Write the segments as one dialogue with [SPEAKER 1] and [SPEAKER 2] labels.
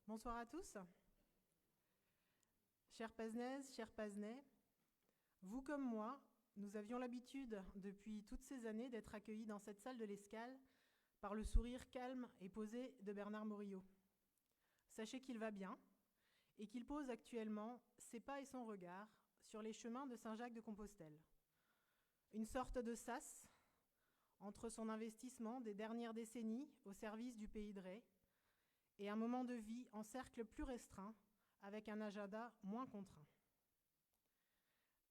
[SPEAKER 1] Bonsoir à tous. Chères Pazenaises, chers Pazenais, vous comme moi, nous avions l'habitude depuis toutes ces années d'être accueillis dans cette salle de l'Escale par le sourire calme et posé de Bernard Morillo. Sachez qu'il va bien et qu'il pose actuellement ses pas et son regard sur les chemins de Saint-Jacques-de-Compostelle. Une sorte de sas entre son investissement des dernières décennies au service du pays de Ré et un moment de vie en cercle plus restreint avec un agenda moins contraint.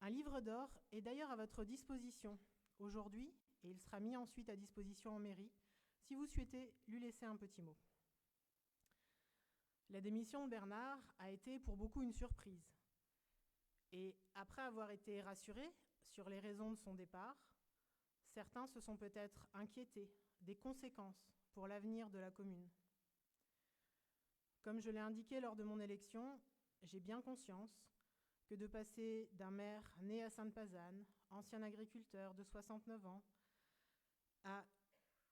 [SPEAKER 1] Un livre d'or est d'ailleurs à votre disposition aujourd'hui et il sera mis ensuite à disposition en mairie si vous souhaitez lui laisser un petit mot. La démission de Bernard a été pour beaucoup une surprise. Et après avoir été rassurés sur les raisons de son départ, certains se sont peut-être inquiétés des conséquences pour l'avenir de la commune. Comme je l'ai indiqué lors de mon élection, j'ai bien conscience que de passer d'un maire né à Sainte-Pazanne, ancien agriculteur de 69 ans, à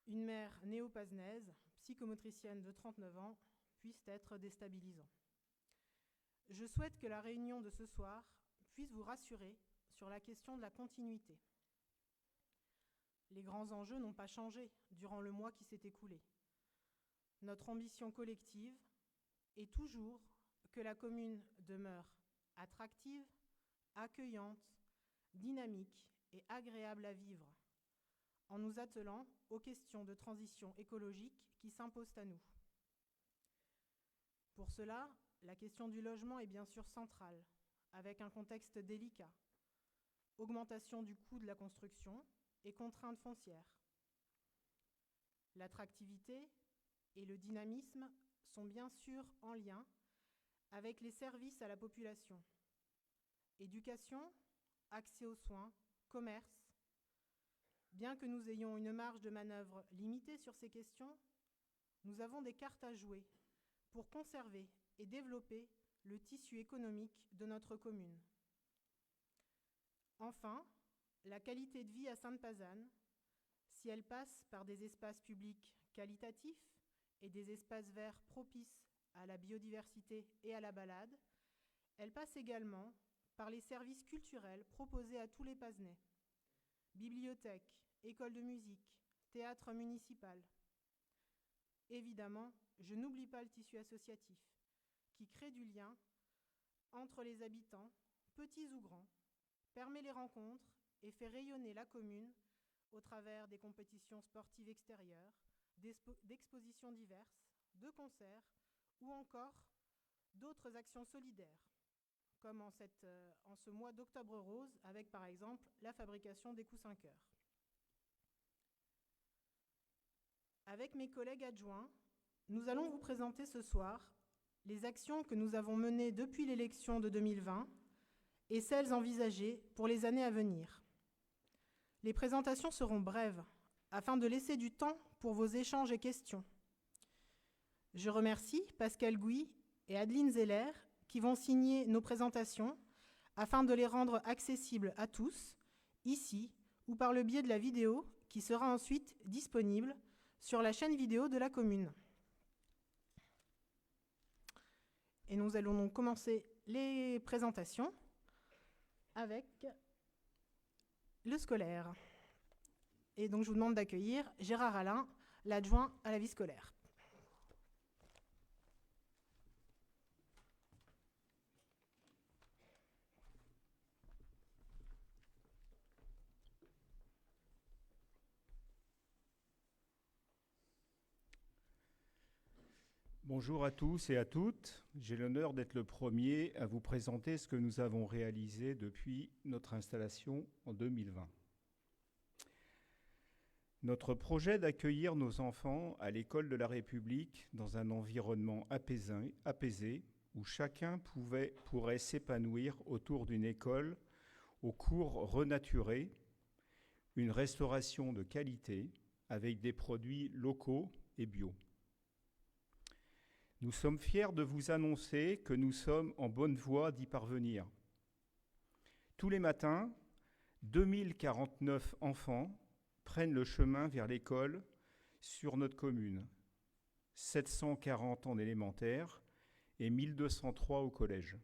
[SPEAKER 1] une mère néo-pazenaise, psychomotricienne de 39 ans, puisse être déstabilisant. Je souhaite que la réunion de ce soir puisse vous rassurer sur la question de la continuité. Les grands enjeux n'ont pas changé durant le mois qui s'est écoulé. Notre ambition collective est toujours que la commune demeure attractive, accueillante, dynamique et agréable à vivre, en nous attelant aux questions de transition écologique qui s'imposent à nous. Pour cela, la question du logement est bien sûr centrale, avec un contexte délicat, augmentation du coût de la construction et contraintes foncières. L'attractivité et le dynamisme sont bien sûr en lien avec les services à la population. Éducation, accès aux soins, commerce. Bien que nous ayons une marge de manœuvre limitée sur ces questions, nous avons des cartes à jouer pour conserver et développer le tissu économique de notre commune. Enfin, la qualité de vie à Sainte-Pazanne, si elle passe par des espaces publics qualitatifs et des espaces verts propices à la biodiversité et à la balade, elle passe également par les services culturels proposés à tous les Pazenais. Bibliothèque, école de musique, théâtre municipal. Évidemment, je n'oublie pas le tissu associatif, qui crée du lien entre les habitants, petits ou grands, permet les rencontres et fait rayonner la commune au travers des compétitions sportives extérieures, d'expositions diverses, de concerts ou encore d'autres actions solidaires, comme en ce mois d'Octobre Rose, avec par exemple la fabrication des coussins cœur. Avec mes collègues adjoints, nous allons vous présenter ce soir les actions que nous avons menées depuis l'élection de 2020 et celles envisagées pour les années à venir. Les présentations seront brèves, afin de laisser du temps pour vos échanges et questions. Je remercie Pascal Gouy et Adeline Zeller qui vont signer nos présentations afin de les rendre accessibles à tous, ici ou par le biais de la vidéo qui sera ensuite disponible sur la chaîne vidéo de la commune. Et nous allons donc commencer les présentations avec le scolaire. Et donc je vous demande d'accueillir Gérard Alain, l'adjoint à la vie scolaire.
[SPEAKER 2] Bonjour à tous et à toutes. J'ai l'honneur d'être le premier à vous présenter ce que nous avons réalisé depuis notre installation en 2020. Notre projet d'accueillir nos enfants à l'école de la République dans un environnement apaisé où chacun pourrait s'épanouir autour d'une école aux cours renaturés, une restauration de qualité avec des produits locaux et bio. Nous sommes fiers de vous annoncer que nous sommes en bonne voie d'y parvenir. Tous les matins, 2049 enfants prennent le chemin vers l'école sur notre commune, 740 en élémentaire et 1203 au collège.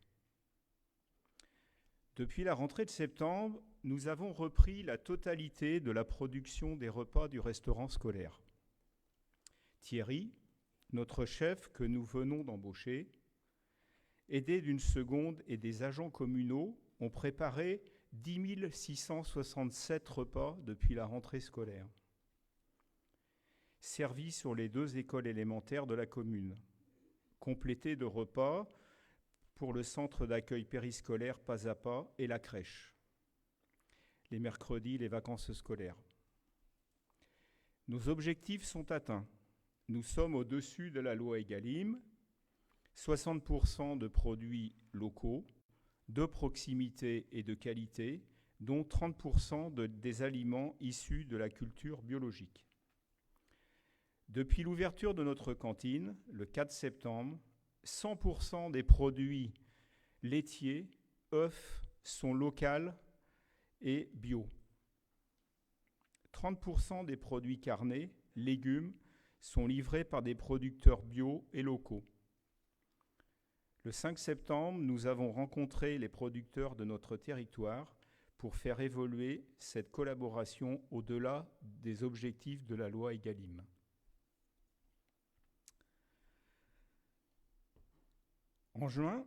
[SPEAKER 2] Depuis la rentrée de septembre, nous avons repris la totalité de la production des repas du restaurant scolaire. Thierry, notre chef que nous venons d'embaucher, aidé d'une seconde et des agents communaux, ont préparé 10 667 repas depuis la rentrée scolaire, servis sur les 2 écoles élémentaires de la commune, complétés de repas pour le centre d'accueil périscolaire Pas à Pas et la crèche. Les mercredis, les vacances scolaires. Nos objectifs sont atteints. Nous sommes au-dessus de la loi Egalim, 60% de produits locaux, de proximité et de qualité, dont 30% des aliments issus de la culture biologique. Depuis l'ouverture de notre cantine, le 4 septembre, 100% des produits laitiers, œufs sont locaux et bio. 30% des produits carnés, légumes, sont livrés par des producteurs bio et locaux. Le 5 septembre, nous avons rencontré les producteurs de notre territoire pour faire évoluer cette collaboration au-delà des objectifs de la loi Egalim. En juin,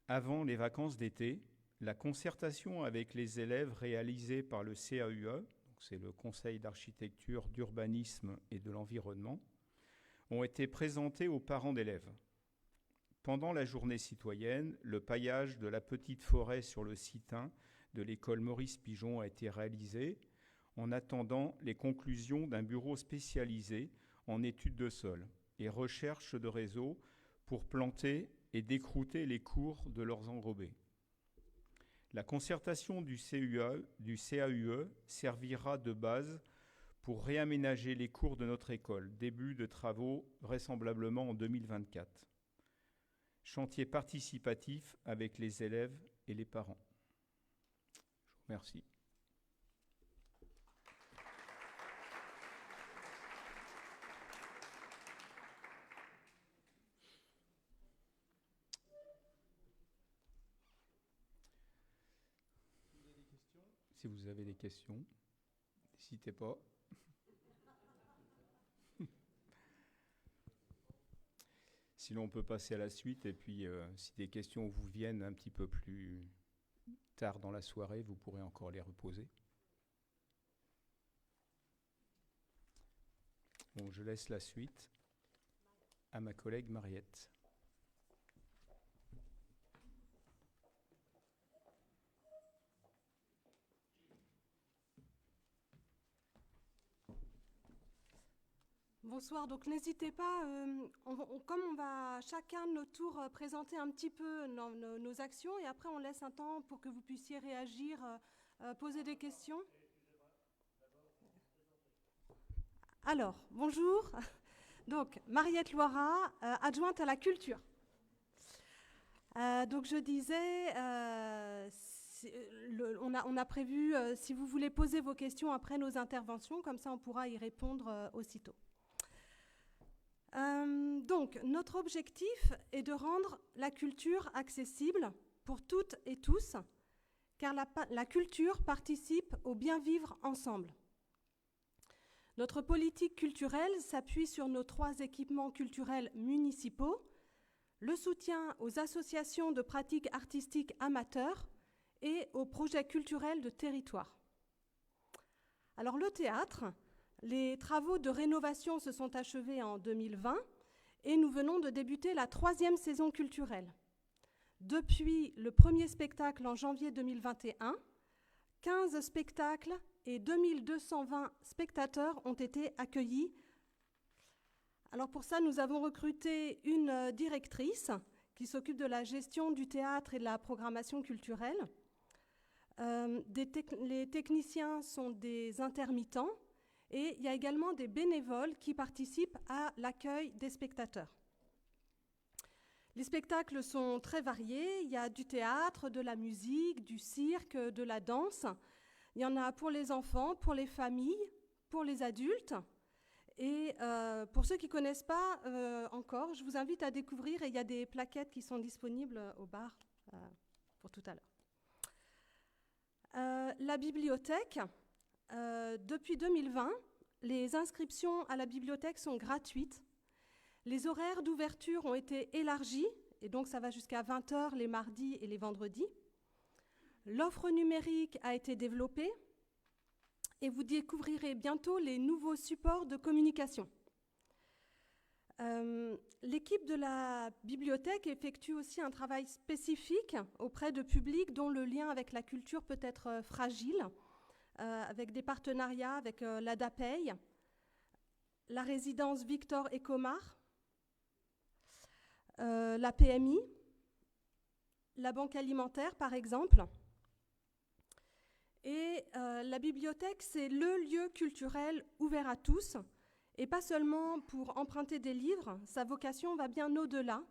[SPEAKER 2] avant les vacances d'été, la concertation avec les élèves réalisée par le CAUE, c'est le Conseil d'architecture, d'urbanisme et de l'environnement, ont été présentées aux parents d'élèves. Pendant la journée citoyenne, le paillage de la petite forêt sur le site 1 de l'école Maurice Pigeon a été réalisé en attendant les conclusions d'un bureau spécialisé en études de sol et recherche de réseaux pour planter et décrouter les cours de leurs enrobés. La concertation du CAUE servira de base pour réaménager les cours de notre école, début de travaux vraisemblablement en 2024. Chantier participatif avec les élèves et les parents. Je vous remercie. Si vous avez des questions, n'hésitez pas. Sinon, on peut passer à la suite. Et puis, si des questions vous viennent un petit peu plus tard dans la soirée, vous pourrez encore les reposer. Bon, je laisse la suite à ma collègue Mariette.
[SPEAKER 3] Bonsoir, donc n'hésitez pas, comme on va chacun de notre tour présenter un petit peu nos actions et après on laisse un temps pour que vous puissiez réagir, poser des questions. Alors, bonjour, donc Mariette Loira, adjointe à la culture. Donc je disais, on a prévu, si vous voulez poser vos questions après nos interventions, comme ça on pourra y répondre aussitôt. Donc, notre objectif est de rendre la culture accessible pour toutes et tous, car la culture participe au bien vivre ensemble. Notre politique culturelle s'appuie sur nos 3 équipements culturels municipaux, le soutien aux associations de pratiques artistiques amateurs et aux projets culturels de territoire. Alors, le théâtre. Les travaux de rénovation se sont achevés en 2020 et nous venons de débuter la 3e saison culturelle. Depuis le premier spectacle en janvier 2021, 15 spectacles et 2220 spectateurs ont été accueillis. Alors pour ça, nous avons recruté une directrice qui s'occupe de la gestion du théâtre et de la programmation culturelle. Les techniciens sont des intermittents. Et il y a également des bénévoles qui participent à l'accueil des spectateurs. Les spectacles sont très variés. Il y a du théâtre, de la musique, du cirque, de la danse. Il y en a pour les enfants, pour les familles, pour les adultes. Et pour ceux qui ne connaissent pas encore, je vous invite à découvrir, et il y a des plaquettes qui sont disponibles au bar pour tout à l'heure. La bibliothèque, depuis 2020, les inscriptions à la bibliothèque sont gratuites. Les horaires d'ouverture ont été élargis, et donc ça va jusqu'à 20h les mardis et les vendredis. L'offre numérique a été développée, et vous découvrirez bientôt les nouveaux supports de communication. L'équipe de la bibliothèque effectue aussi un travail spécifique auprès de publics dont le lien avec la culture peut être fragile, avec des partenariats avec l'ADAPEI, la résidence Victor Ecomar, la PMI, la Banque alimentaire par exemple. Et la bibliothèque, c'est le lieu culturel ouvert à tous, et pas seulement pour emprunter des livres, sa vocation va bien au-delà.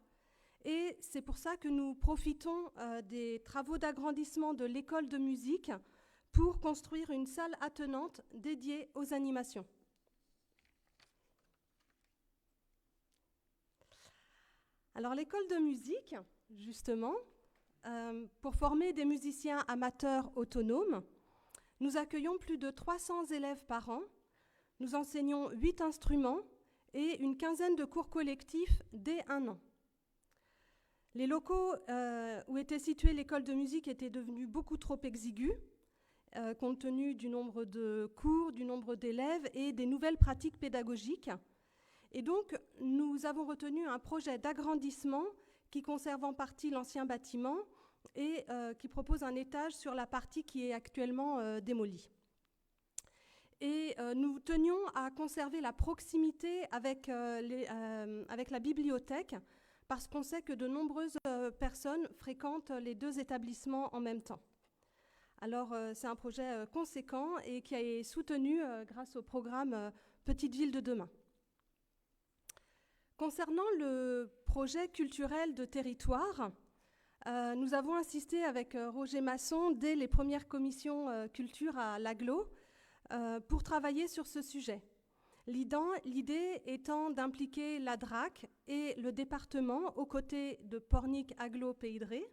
[SPEAKER 3] Et c'est pour ça que nous profitons des travaux d'agrandissement de l'école de musique pour construire une salle attenante dédiée aux animations. Alors l'école de musique, justement, pour former des musiciens amateurs autonomes, nous accueillons plus de 300 élèves par an. Nous enseignons 8 instruments et une quinzaine de cours collectifs dès 1 an. Les locaux où était située l'école de musique étaient devenus beaucoup trop exigus, compte tenu du nombre de cours, du nombre d'élèves et des nouvelles pratiques pédagogiques. Et donc, nous avons retenu un projet d'agrandissement qui conserve en partie l'ancien bâtiment et qui propose un étage sur la partie qui est actuellement démolie. Et nous tenions à conserver la proximité avec la bibliothèque, parce qu'on sait que de nombreuses personnes fréquentent les 2 établissements en même temps. Alors, c'est un projet conséquent et qui est soutenu grâce au programme Petite Ville de demain. Concernant le projet culturel de territoire, nous avons insisté avec Roger Masson dès les premières commissions culture à l'Agglo pour travailler sur ce sujet. L'idée étant d'impliquer la DRAC et le département aux côtés de Pornic-Agglo Pays de Ré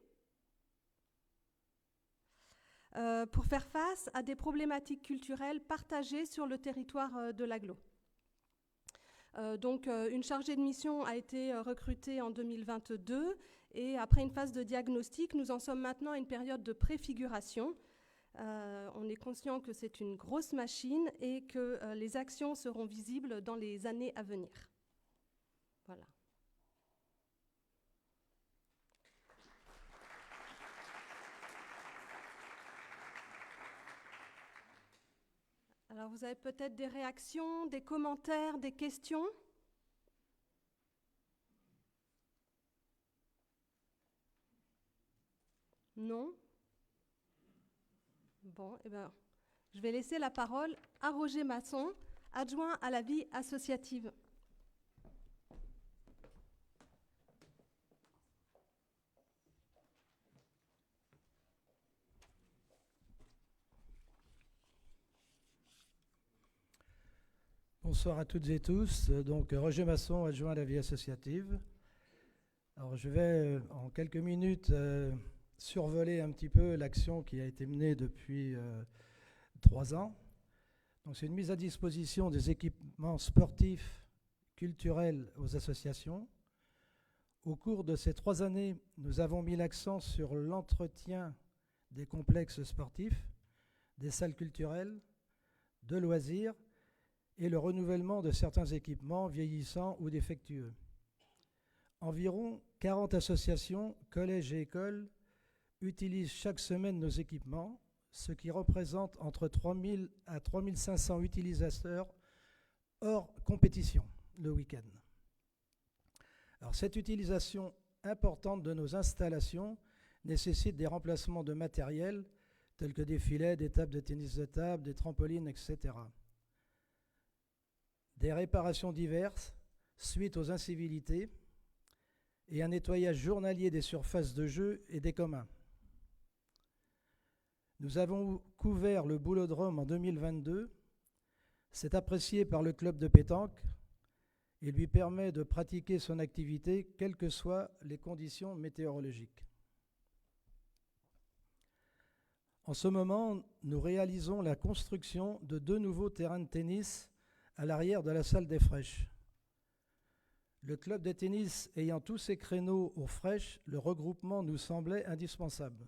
[SPEAKER 3] pour faire face à des problématiques culturelles partagées sur le territoire de l'Agglo. Donc, une chargée de mission a été recrutée en 2022 et après une phase de diagnostic, nous en sommes maintenant à une période de préfiguration. On est conscient que c'est une grosse machine et que les actions seront visibles dans les années à venir. Voilà. Alors, vous avez peut-être des réactions, des commentaires, des questions ? Non ? Bon, eh bien, je vais laisser la parole à Roger Masson, adjoint à la vie associative.
[SPEAKER 4] Bonsoir à toutes et tous. Donc, Roger Masson, adjoint à la vie associative. Alors, je vais en quelques minutes survoler un petit peu l'action qui a été menée depuis 3 ans. Donc, c'est une mise à disposition des équipements sportifs, culturels aux associations. Au cours de ces 3 années, nous avons mis l'accent sur l'entretien des complexes sportifs, des salles culturelles, de loisirs, et le renouvellement de certains équipements vieillissants ou défectueux. Environ 40 associations, collèges et écoles utilisent chaque semaine nos équipements, ce qui représente entre 3 000 à 3 500 utilisateurs hors compétition le week-end. Alors, cette utilisation importante de nos installations nécessite des remplacements de matériel tels que des filets, des tables de tennis de table, des trampolines, etc. Des réparations diverses suite aux incivilités et un nettoyage journalier des surfaces de jeu et des communs. Nous avons couvert le boulodrome en 2022. C'est apprécié par le club de pétanque et lui permet de pratiquer son activité quelles que soient les conditions météorologiques. En ce moment, nous réalisons la construction de 2 nouveaux terrains de tennis à l'arrière de la salle des Fraiches. Le club de tennis ayant tous ses créneaux aux Fraiches, le regroupement nous semblait indispensable.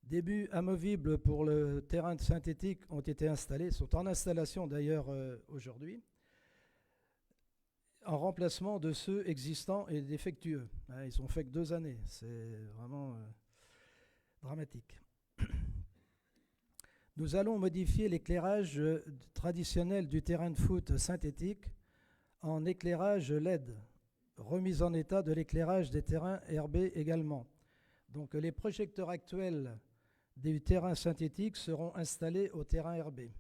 [SPEAKER 4] Des buts amovibles pour le terrain synthétique ont été installés, sont en installation d'ailleurs aujourd'hui, en remplacement de ceux existants et défectueux. Ils ont fait que 2 années, c'est vraiment dramatique. Nous allons modifier l'éclairage traditionnel du terrain de foot synthétique en éclairage LED, remise en état de l'éclairage des terrains herbés également. Donc les projecteurs actuels des terrains synthétiques seront installés au terrain herbé.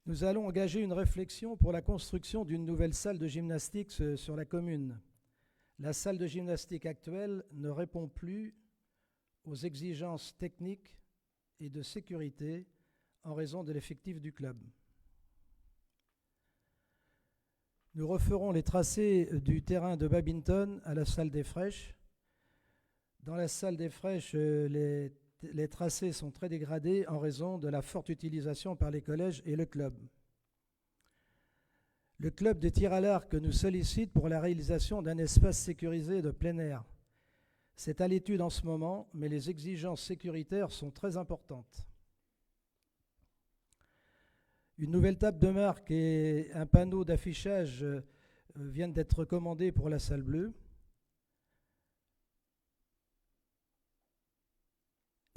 [SPEAKER 4] Nous allons engager une réflexion pour la construction d'une nouvelle salle de gymnastique sur la commune. La salle de gymnastique actuelle ne répond plus aux exigences techniques et de sécurité en raison de l'effectif du club. Nous referons les tracés du terrain de badminton à la salle des Fraiches. Dans la salle des Fraiches, les tracés sont très dégradés en raison de la forte utilisation par les collèges et le club. Le club de tir à l'arc nous sollicite pour la réalisation d'un espace sécurisé de plein air. C'est à l'étude en ce moment, mais les exigences sécuritaires sont très importantes. Une nouvelle table de marque et un panneau d'affichage viennent d'être commandés pour la salle bleue.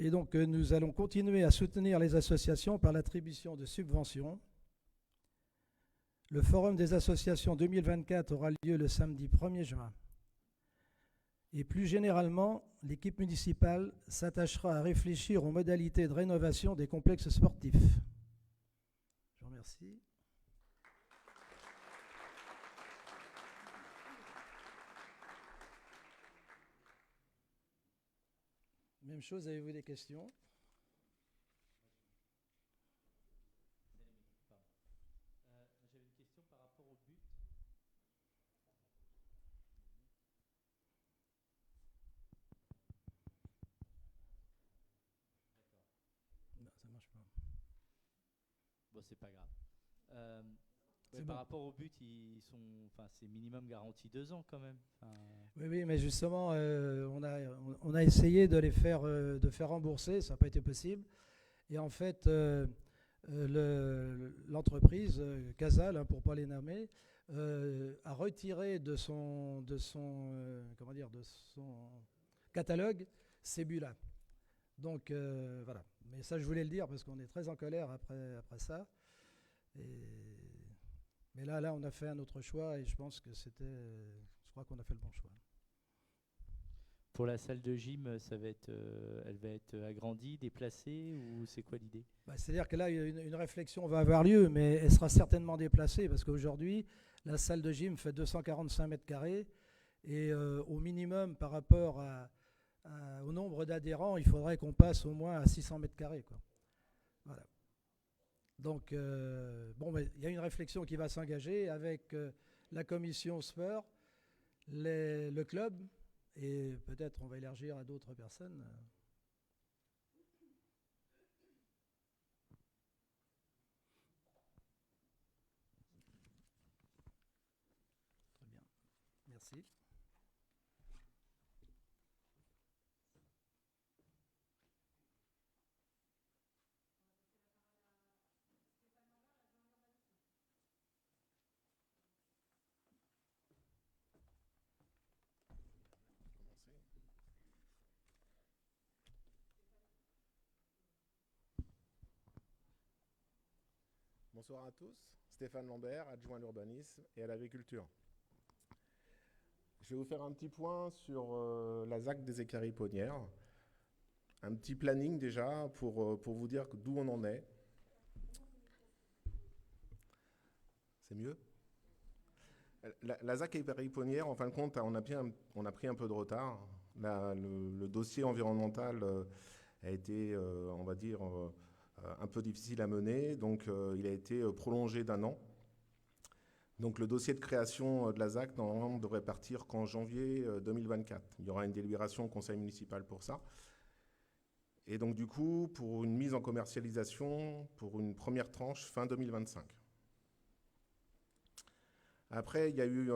[SPEAKER 4] Et donc nous allons continuer à soutenir les associations par l'attribution de subventions. Le Forum des associations 2024 aura lieu le samedi 1er juin. Et plus généralement, l'équipe municipale s'attachera à réfléchir aux modalités de rénovation des complexes sportifs. Je vous remercie. Même chose, avez-vous des questions ?
[SPEAKER 5] J'avais une question par rapport au but.
[SPEAKER 4] Non, ça marche pas.
[SPEAKER 5] Bon, c'est pas grave. Par rapport au but, c'est minimum garanti 2 ans quand même.
[SPEAKER 4] Oui, mais justement, on a essayé de les faire rembourser, ça n'a pas été possible. Et en fait, l'entreprise, Casal, pour ne pas les nommer, a retiré de son catalogue ces buts-là. Donc voilà. Mais ça, je voulais le dire parce qu'on est très en colère après ça. Mais là, on a fait un autre choix et je pense que je crois qu'on a fait le bon choix.
[SPEAKER 5] Pour la salle de gym, elle va être agrandie, déplacée ou c'est quoi l'idée ?
[SPEAKER 4] C'est-à-dire que là, une réflexion va avoir lieu, mais elle sera certainement déplacée parce qu'aujourd'hui, la salle de gym fait 245 mètres carrés et au minimum par rapport au nombre d'adhérents, il faudrait qu'on passe au moins à 600 mètres carrés, quoi. Voilà. Donc, il y a une réflexion qui va s'engager avec la commission sport, le club, et peut-être on va élargir à d'autres personnes. Très bien. Merci.
[SPEAKER 6] Bonsoir à tous, Stéphane Lambert, adjoint à l'urbanisme et à l'agriculture. Je vais vous faire un petit point sur la ZAC des Équerries Ponnières. Un petit planning déjà pour vous dire d'où on en est. C'est mieux ? La ZAC Équerries Ponnières, en fin de compte, on a pris un peu de retard. Le dossier environnemental a été, on va dire, un peu difficile à mener. Donc, il a été prolongé d'1 an. Donc, le dossier de création de la ZAC, normalement, devrait partir qu'en janvier 2024. Il y aura une délibération au conseil municipal pour ça. Et donc, du coup, pour une mise en commercialisation, pour une première tranche, fin 2025. Après, il y a eu,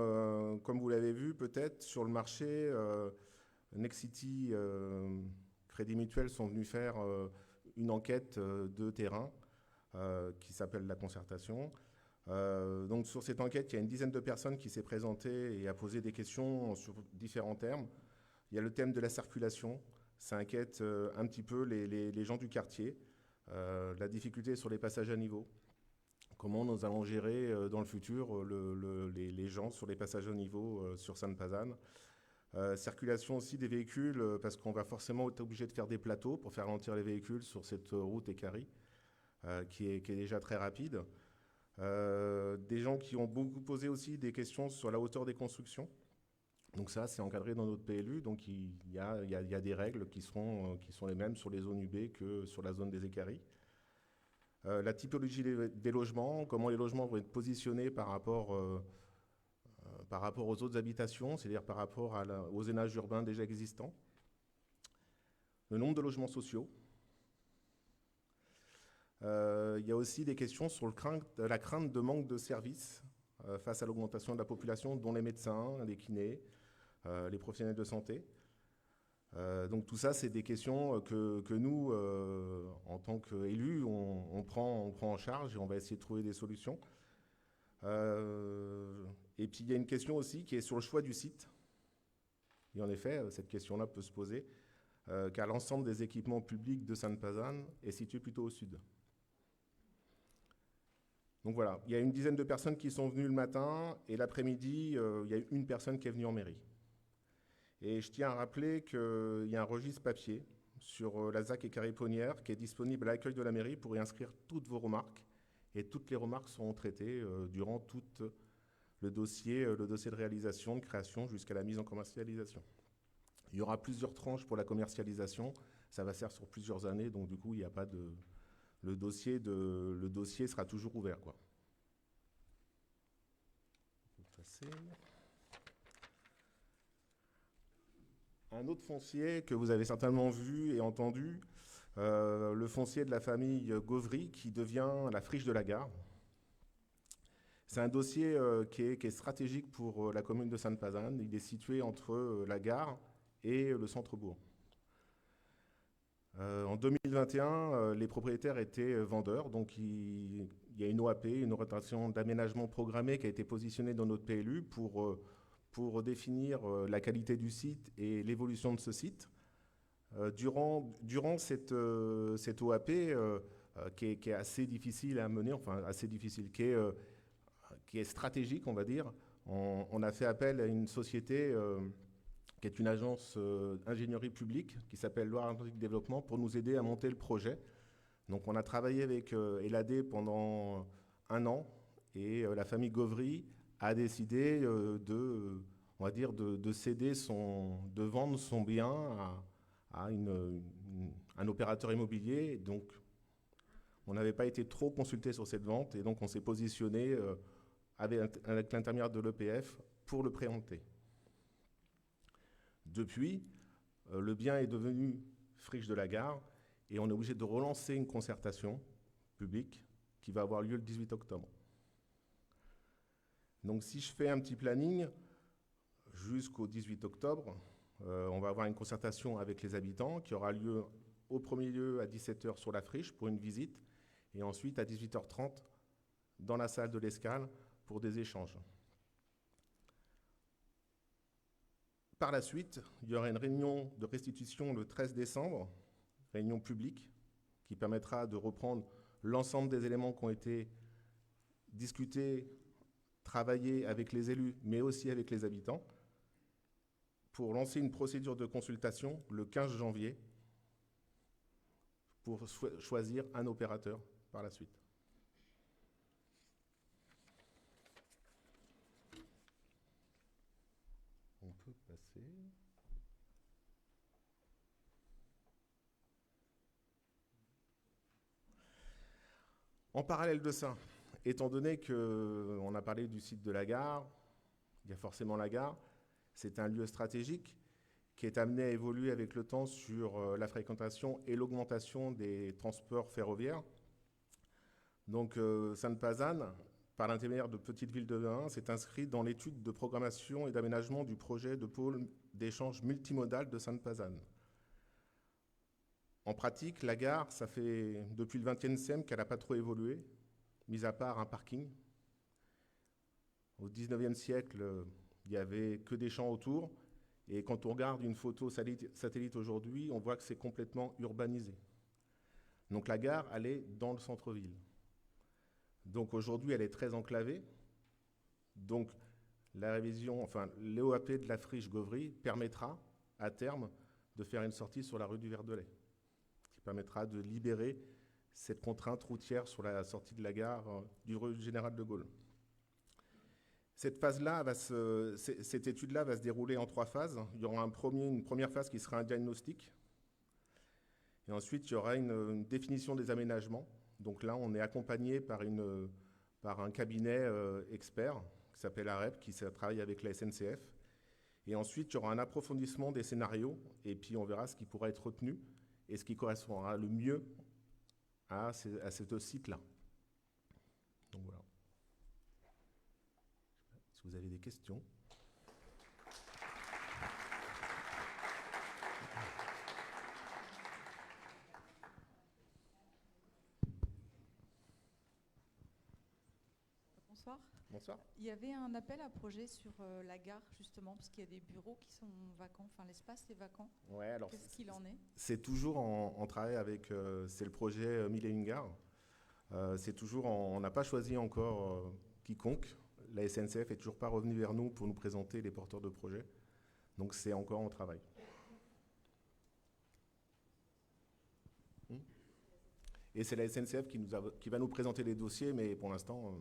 [SPEAKER 6] comme vous l'avez vu peut-être, sur le marché, Nexity Crédit Mutuel sont venus faire une enquête de terrain qui s'appelle la concertation. Donc sur cette enquête, il y a une dizaine de personnes qui s'est présentées et a posé des questions sur différents thèmes. Il y a le thème de la circulation. Ça inquiète un petit peu les gens du quartier. La difficulté sur les passages à niveau. Comment nous allons gérer dans le futur les gens sur les passages à niveau sur Sainte-Pazanne. Circulation aussi des véhicules, parce qu'on va forcément être obligé de faire des plateaux pour faire ralentir les véhicules sur cette route Écarie, qui est déjà très rapide. Des gens qui ont beaucoup posé aussi des questions sur la hauteur des constructions. Donc ça, c'est encadré dans notre PLU, donc il y a des règles qui sont les mêmes sur les zones UB que sur la zone des Écaries. La typologie des logements, comment les logements vont être positionnés par rapport aux autres habitations, c'est-à-dire par rapport aux zonages urbains déjà existants. Le nombre de logements sociaux. Il y a aussi des questions sur la crainte de manque de services face à l'augmentation de la population, dont les médecins, les kinés, les professionnels de santé. Donc tout ça, c'est des questions que nous, en tant qu'élus, on prend en charge et on va essayer de trouver des solutions. Et puis il y a une question aussi qui est sur le choix du site. Et en effet, cette question-là peut se poser, car l'ensemble des équipements publics de Sainte-Pazanne est situé plutôt au sud. Donc voilà, il y a une dizaine de personnes qui sont venues le matin, et l'après-midi, il y a une personne qui est venue en mairie. Et je tiens à rappeler qu'il y a un registre papier sur la ZAC Écarie-Ponnières qui est disponible à l'accueil de la mairie pour y inscrire toutes vos remarques. Et toutes les remarques seront traitées durant tout le dossier de réalisation, de création, jusqu'à la mise en commercialisation. Il y aura plusieurs tranches pour la commercialisation. Ça va se faire sur plusieurs années, donc du coup, il n'y a pas de... Le dossier sera toujours ouvert, quoi. On peut passer. Un autre foncier que vous avez certainement vu et entendu, le foncier de la famille Gauvry qui devient la friche de la gare. C'est un dossier qui est stratégique pour la commune de Sainte-Pazanne. Il est situé entre la gare et le centre-bourg. En 2021, les propriétaires étaient vendeurs, donc il y a une OAP, une orientation d'aménagement programmé qui a été positionnée dans notre PLU pour définir la qualité du site et l'évolution de ce site. Durant cette OAP, qui est assez difficile à mener, enfin assez difficile, qui est stratégique, on va dire, on a fait appel à une société qui est une agence ingénierie publique qui s'appelle Loire-Atlantique Développement pour nous aider à monter le projet. Donc on a travaillé avec LAD pendant 1 an et la famille Gauvry a décidé on va dire de céder de vendre son bien à un opérateur immobilier. Donc on n'avait pas été trop consulté sur cette vente et donc on s'est positionné avec l'intermédiaire de l'EPF pour le préempter. Depuis, le bien est devenu friche de la gare et on est obligé de relancer une concertation publique qui va avoir lieu le 18 octobre. Donc si je fais un petit planning, jusqu'au 18 octobre, on va avoir une concertation avec les habitants qui aura lieu au premier lieu à 17h sur la friche pour une visite et ensuite à 18h30 dans la salle de l'Escale pour des échanges. Par la suite, il y aura une réunion de restitution le 13 décembre, réunion publique, qui permettra de reprendre l'ensemble des éléments qui ont été discutés, travaillés avec les élus, mais aussi avec les habitants, pour lancer une procédure de consultation le 15 janvier pour choisir un opérateur par la suite. On peut passer. En parallèle de ça, étant donné qu'on a parlé du site de la gare, il y a forcément la gare, c'est un lieu stratégique qui est amené à évoluer avec le temps sur la fréquentation et l'augmentation des transports ferroviaires. Donc Sainte-Pazanne, par l'intermédiaire de Petite Ville de 1, s'est inscrit dans l'étude de programmation et d'aménagement du projet de pôle d'échange multimodal de Sainte-Pazanne. En pratique, la gare, ça fait depuis le XXe siècle qu'elle n'a pas trop évolué, mis à part un parking. Au XIXe siècle, il n'y avait que des champs autour. Et quand on regarde une photo satellite aujourd'hui, on voit que c'est complètement urbanisé. Donc la gare, elle est dans le centre-ville. Donc aujourd'hui, elle est très enclavée. Donc la révision, enfin l'EOAP de la friche Gauvry permettra à terme de faire une sortie sur la rue du Verdelet, qui permettra de libérer cette contrainte routière sur la sortie de la gare du rue Général de Gaulle. Cette phase-là, cette étude-là va se dérouler en 3 phases. Il y aura une première phase qui sera un diagnostic. Et ensuite, il y aura une définition des aménagements. Donc là, on est accompagné par un cabinet expert qui s'appelle AREP, qui travaille avec la SNCF. Et ensuite, il y aura un approfondissement des scénarios. Et puis, on verra ce qui pourra être retenu et ce qui correspondra le mieux à ce site-là. Donc voilà. Si vous avez des questions.
[SPEAKER 7] Bonsoir.
[SPEAKER 6] Bonsoir.
[SPEAKER 7] Il y avait un appel à projet sur la gare, justement, parce qu'il y a des bureaux qui sont vacants, enfin l'espace est vacant.
[SPEAKER 6] Ouais, alors
[SPEAKER 7] qu'est-ce qu'il en est?
[SPEAKER 6] C'est toujours en travail avec, c'est le projet Mille et une gares. C'est toujours, on n'a pas choisi encore quiconque. La SNCF est toujours pas revenue vers nous pour nous présenter les porteurs de projets. Donc c'est encore en travail. Et c'est la SNCF qui va nous présenter les dossiers, mais pour l'instant...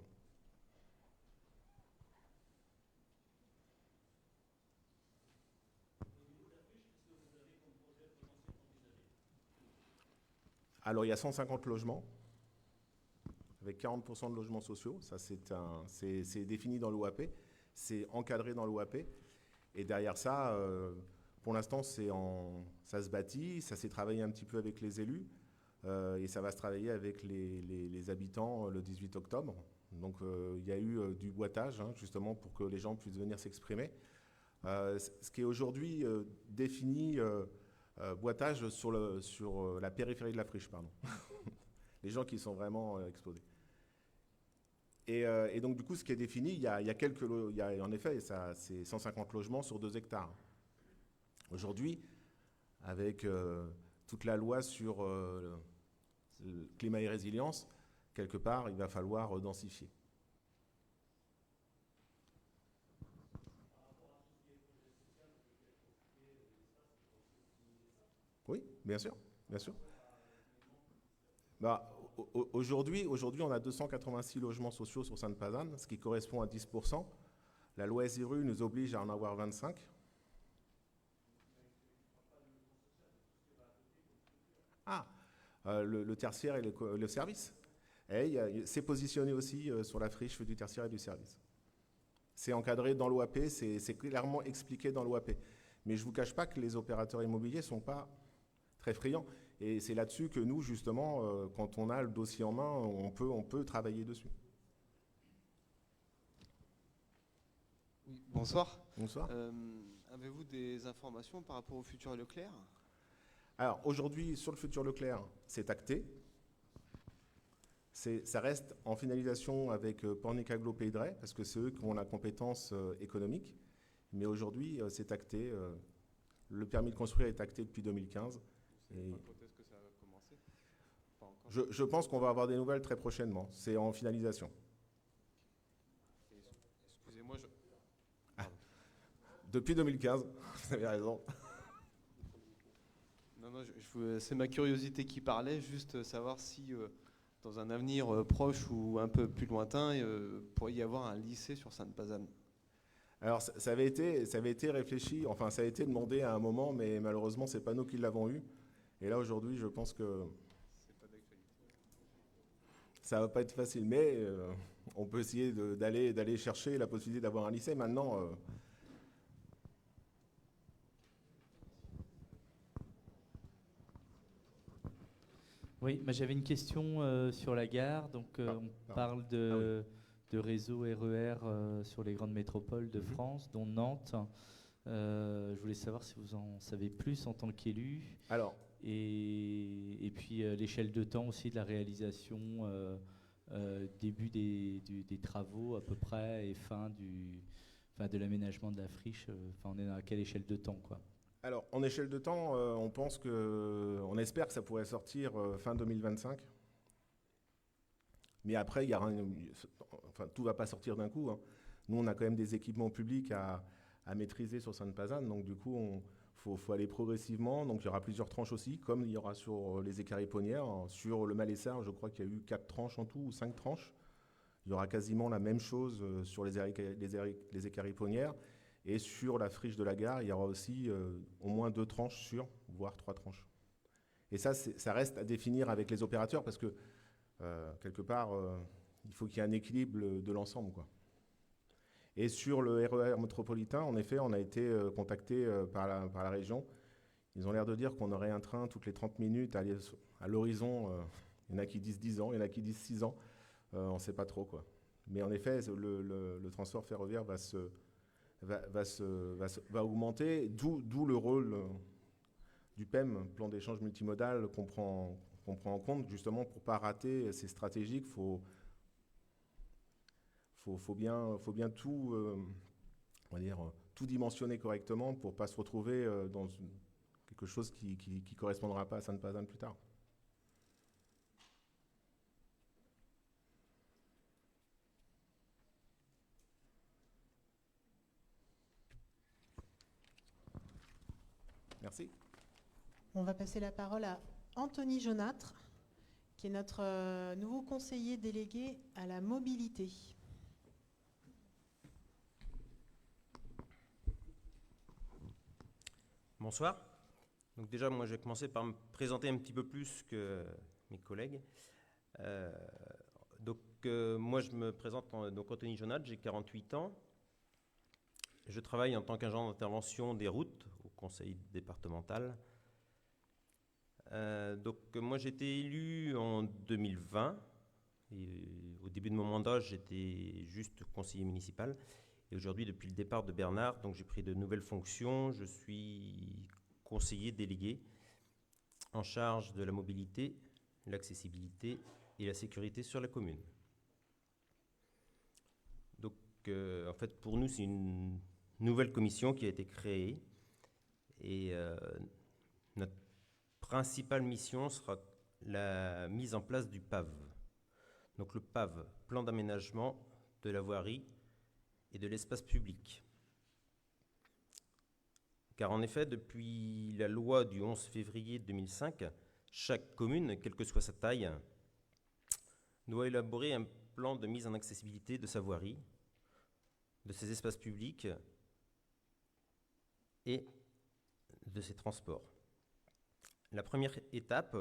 [SPEAKER 6] Alors il y a 150 logements, avec 40% de logements sociaux. Ça, c'est défini dans l'OAP, c'est encadré dans l'OAP. Et derrière ça, pour l'instant, ça se bâtit, ça s'est travaillé un petit peu avec les élus, et ça va se travailler avec les habitants le 18 octobre. Donc il y a eu du boitage, justement, pour que les gens puissent venir s'exprimer. Ce qui est aujourd'hui défini, boitage sur la périphérie de la friche, pardon. Les gens qui sont vraiment exposés. Et donc, du coup, ce qui est défini, il y a en effet, c'est 150 logements sur 2 hectares. Aujourd'hui, avec toute la loi sur le climat et résilience, quelque part, il va falloir densifier. Oui, bien sûr, bien sûr. Bah, aujourd'hui, on a 286 logements sociaux sur Sainte-Pazanne, ce qui correspond à 10%. La loi SRU nous oblige à en avoir 25. Ah, le tertiaire et le service. C'est positionné aussi sur la friche du tertiaire et du service. C'est encadré dans l'OAP, c'est clairement expliqué dans l'OAP. Mais je ne vous cache pas que les opérateurs immobiliers ne sont pas très friands. Et c'est là-dessus que nous, justement, quand on a le dossier en main, on peut travailler dessus.
[SPEAKER 8] Oui, bonsoir.
[SPEAKER 6] Bonsoir.
[SPEAKER 8] Avez-vous des informations par rapport au futur Leclerc?
[SPEAKER 6] Alors, aujourd'hui, sur le futur Leclerc, c'est acté. Ça reste en finalisation avec Pornic Aglo Pays de Ré, parce que c'est eux qui ont la compétence économique. Mais aujourd'hui, c'est acté. Le permis de construire est acté depuis 2015. Et
[SPEAKER 8] quand est-ce que ça va commencer? Pas encore.
[SPEAKER 6] Je pense qu'on va avoir des nouvelles très prochainement. C'est en finalisation.
[SPEAKER 8] Excusez-moi,
[SPEAKER 6] Depuis 2015, vous avez raison.
[SPEAKER 8] Non, c'est ma curiosité qui parlait, juste savoir si dans un avenir proche ou un peu plus lointain, pourrait y avoir un lycée sur Sainte-Pazanne.
[SPEAKER 6] Alors, ça avait été réfléchi, enfin, ça a été demandé à un moment, mais malheureusement, c'est pas nous qui l'avons eu. Et là, aujourd'hui, je pense que...
[SPEAKER 8] C'est pas d'actualité.
[SPEAKER 6] ça va pas être facile, mais on peut essayer d'aller chercher la possibilité d'avoir un lycée. Maintenant,
[SPEAKER 5] Oui, j'avais une question sur la gare. Donc, on parle de réseau RER sur les grandes métropoles de France, dont Nantes. Je voulais savoir si vous en savez plus en tant qu'élu.
[SPEAKER 6] alors,
[SPEAKER 5] Et puis l'échelle de temps aussi de la réalisation, début des travaux à peu près et fin de l'aménagement de la friche. On est dans quelle échelle de temps, quoi?
[SPEAKER 6] Alors, en échelle de temps, on espère que ça pourrait sortir fin 2025. Mais après, tout va pas sortir d'un coup, hein. Nous, on a quand même des équipements publics à maîtriser sur Sainte-Pazanne. Donc, du coup, faut aller progressivement. Donc, il y aura plusieurs tranches aussi, comme il y aura sur les écaries-ponnières. Sur le Malessard, je crois qu'il y a eu 4 tranches en tout, ou 5 tranches. Il y aura quasiment la même chose sur les écaries-ponnières. Et sur la friche de la gare, il y aura aussi au moins 2 tranches voire 3 tranches. Et ça reste à définir avec les opérateurs parce que, quelque part, il faut qu'il y ait un équilibre de l'ensemble, quoi. Et sur le RER métropolitain, en effet, on a été contacté par la région. Ils ont l'air de dire qu'on aurait un train toutes les 30 minutes à l'horizon. Il y en a qui disent 10 ans, il y en a qui disent 6 ans. On ne sait pas trop, quoi. Mais en effet, le transport ferroviaire va augmenter, d'où le rôle du PEM, plan d'échange multimodal, qu'on prend en compte justement pour ne pas rater ces stratégiques. Faut bien tout, on va dire, tout dimensionner correctement pour ne pas se retrouver dans quelque chose qui ne correspondra pas à Sainte-Pazanne plus tard. Merci.
[SPEAKER 1] On va passer la parole à Anthony Jaunâtre, qui est notre nouveau conseiller délégué à la mobilité.
[SPEAKER 9] Bonsoir. Donc déjà, moi, je vais commencer par me présenter un petit peu plus que mes collègues. Moi, je me présente donc Anthony Jaunâtre, j'ai 48 ans. Je travaille en tant qu'agent d'intervention des routes au conseil départemental. Moi, j'ai été élu en 2020. Et au début de mon mandat, j'étais juste conseiller municipal. Et aujourd'hui, depuis le départ de Bernard, donc j'ai pris de nouvelles fonctions. Je suis conseiller délégué en charge de la mobilité, l'accessibilité et la sécurité sur la commune. Donc, en fait, pour nous, c'est une nouvelle commission qui a été créée. Et notre principale mission sera la mise en place du PAV. Donc le PAV, plan d'aménagement de la voirie et de l'espace public. Car en effet, depuis la loi du 11 février 2005, chaque commune, quelle que soit sa taille, doit élaborer un plan de mise en accessibilité de sa voirie, de ses espaces publics et de ses transports. La première étape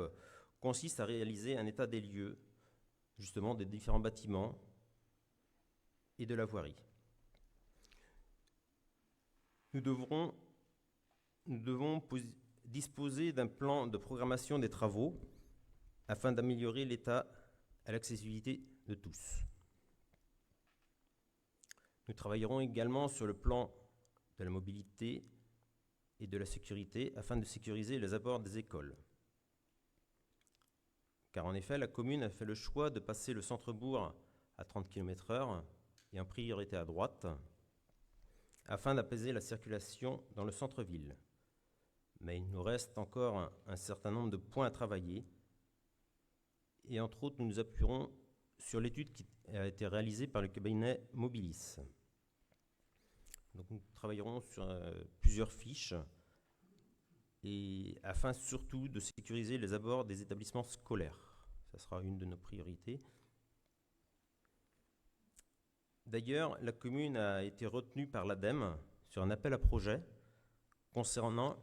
[SPEAKER 9] consiste à réaliser un état des lieux, justement des différents bâtiments et de la voirie. Nous devons disposer d'un plan de programmation des travaux afin d'améliorer l'état à l'accessibilité de tous. Nous travaillerons également sur le plan de la mobilité et de la sécurité afin de sécuriser les abords des écoles. Car en effet, la commune a fait le choix de passer le centre-bourg à 30 km/h et en priorité à droite afin d'apaiser la circulation dans le centre-ville. Mais il nous reste encore un certain nombre de points à travailler et entre autres, nous nous appuierons sur l'étude qui a été réalisée par le cabinet Mobilis. Donc nous travaillerons sur plusieurs fiches et afin surtout de sécuriser les abords des établissements scolaires. Ça sera une de nos priorités. D'ailleurs, la commune a été retenue par l'ADEME sur un appel à projet concernant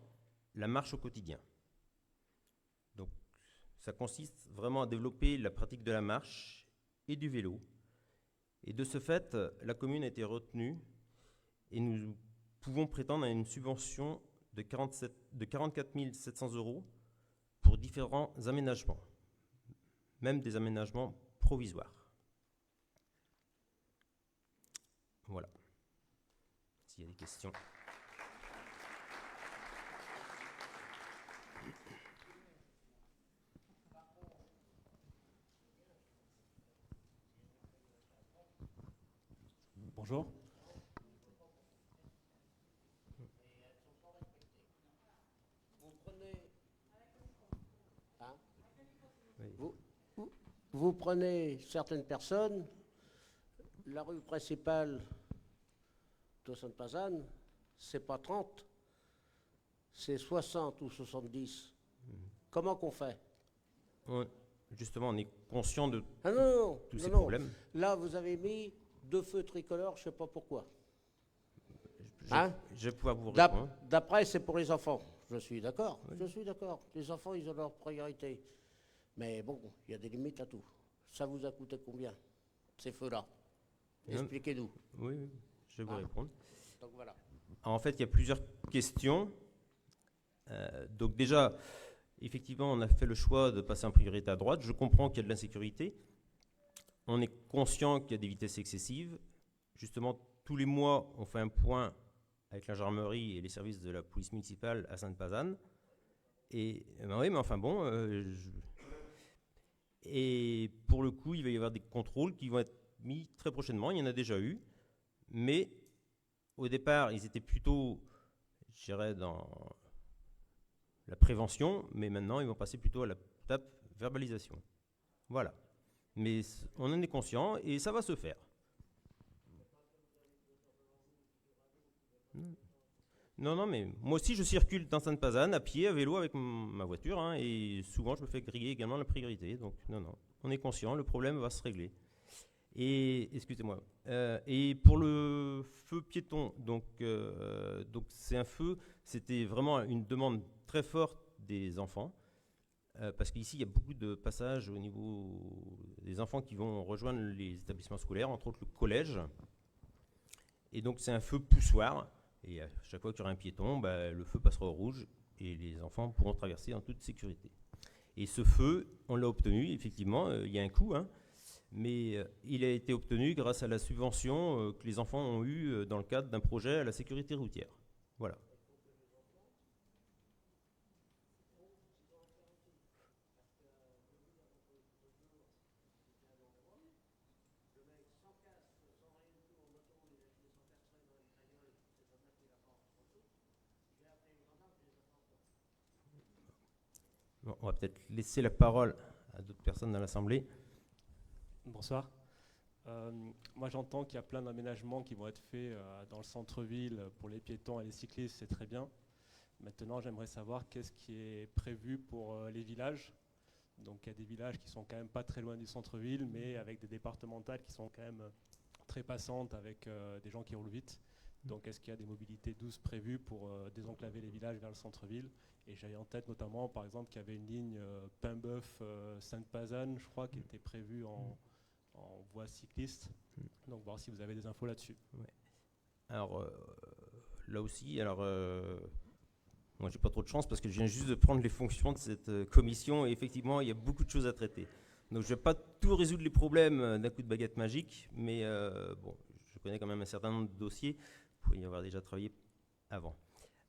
[SPEAKER 9] la marche au quotidien. Donc, ça consiste vraiment à développer la pratique de la marche et du vélo. Et de ce fait, la commune a été retenue et nous pouvons prétendre à une subvention de 44 700 € pour différents aménagements, même des aménagements provisoires. Voilà. S'il y a des questions.
[SPEAKER 10] Bonjour.
[SPEAKER 11] Vous prenez certaines personnes, la rue principale de Sainte-Pazanne, c'est pas 30, c'est 60 ou 70. Comment qu'on fait?
[SPEAKER 9] Justement, on est conscient de tous ces
[SPEAKER 11] non.
[SPEAKER 9] problèmes.
[SPEAKER 11] Là, vous avez mis 2 feux tricolores, je ne sais pas pourquoi.
[SPEAKER 9] Je vais pouvoir vous répondre.
[SPEAKER 11] D'après, c'est pour les enfants. Je suis d'accord.
[SPEAKER 9] Oui.
[SPEAKER 11] Je suis d'accord. Les enfants, ils ont leur priorité. Mais bon, il y a des limites à tout. Ça vous a coûté combien, ces feux-là? Expliquez-nous.
[SPEAKER 9] Oui, je vais vous répondre.
[SPEAKER 11] Donc voilà.
[SPEAKER 9] Alors, en fait, il y a plusieurs questions. Donc déjà, effectivement, on a fait le choix de passer en priorité à droite. Je comprends qu'il y a de l'insécurité. On est conscient qu'il y a des vitesses excessives. Justement, tous les mois, on fait un point avec la gendarmerie et les services de la police municipale à Sainte-Pazanne. Et oui, mais enfin bon, et pour le coup, il va y avoir des contrôles qui vont être mis très prochainement. Il y en a déjà eu. Mais au départ, ils étaient plutôt, je dirais, dans la prévention. Mais maintenant, ils vont passer plutôt à la étape verbalisation. Voilà. Mais on en est conscient et ça va se faire. Non, mais moi aussi je circule dans Sainte-Pazanne à pied, à vélo avec ma voiture, hein, et souvent je me fais griller également la priorité. Donc non, on est conscient, le problème va se régler. Et excusez-moi. Et pour le feu piéton, donc c'est un feu, c'était vraiment une demande très forte des enfants, parce qu'ici il y a beaucoup de passages au niveau des enfants qui vont rejoindre les établissements scolaires, entre autres le collège. Et donc c'est un feu poussoir. Et à chaque fois qu'il y aura un piéton, le feu passera au rouge et les enfants pourront traverser en toute sécurité. Et ce feu, on l'a obtenu, effectivement, il y a un coût, hein, mais il a été obtenu grâce à la subvention que les enfants ont eue dans le cadre d'un projet à la sécurité routière. Voilà. Bon, on va peut-être laisser la parole à d'autres personnes dans l'Assemblée.
[SPEAKER 10] Bonsoir. Moi, j'entends qu'il y a plein d'aménagements qui vont être faits dans le centre-ville pour les piétons et les cyclistes, c'est très bien. Maintenant, j'aimerais savoir qu'est-ce qui est prévu pour les villages. Donc, il y a des villages qui sont quand même pas très loin du centre-ville, mais avec des départementales qui sont quand même très passantes, avec des gens qui roulent vite. Donc, est-ce qu'il y a des mobilités douces prévues pour désenclaver les villages vers le centre-ville? Et j'avais en tête notamment, par exemple, qu'il y avait une ligne Paimboeuf-Sainte-Pazanne, je crois, qui était prévue en voie cycliste. Donc, voir si vous avez des infos là-dessus.
[SPEAKER 9] Ouais. Alors, là aussi, moi, j'ai pas trop de chance parce que je viens juste de prendre les fonctions de cette commission et effectivement, il y a beaucoup de choses à traiter. Donc, je vais pas tout résoudre les problèmes d'un coup de baguette magique, mais bon, je connais quand même un certain nombre de dossiers pour y avoir déjà travaillé avant.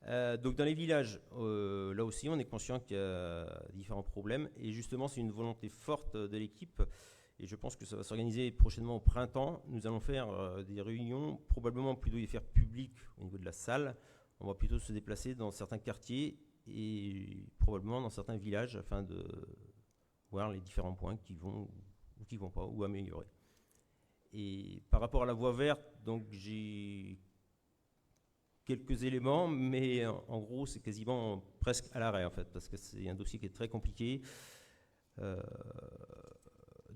[SPEAKER 9] Donc dans les villages, là aussi, on est conscient qu'il y a différents problèmes. Et justement, c'est une volonté forte de l'équipe. Et je pense que ça va s'organiser prochainement au printemps. Nous allons faire des réunions, probablement plutôt les faire publiques au niveau de la salle. On va plutôt se déplacer dans certains quartiers et probablement dans certains villages afin de voir les différents points qui vont ou qui ne vont pas, ou améliorer. Et par rapport à la voie verte, donc j'ai quelques éléments, mais en gros, c'est quasiment presque à l'arrêt, en fait, parce que c'est un dossier qui est très compliqué.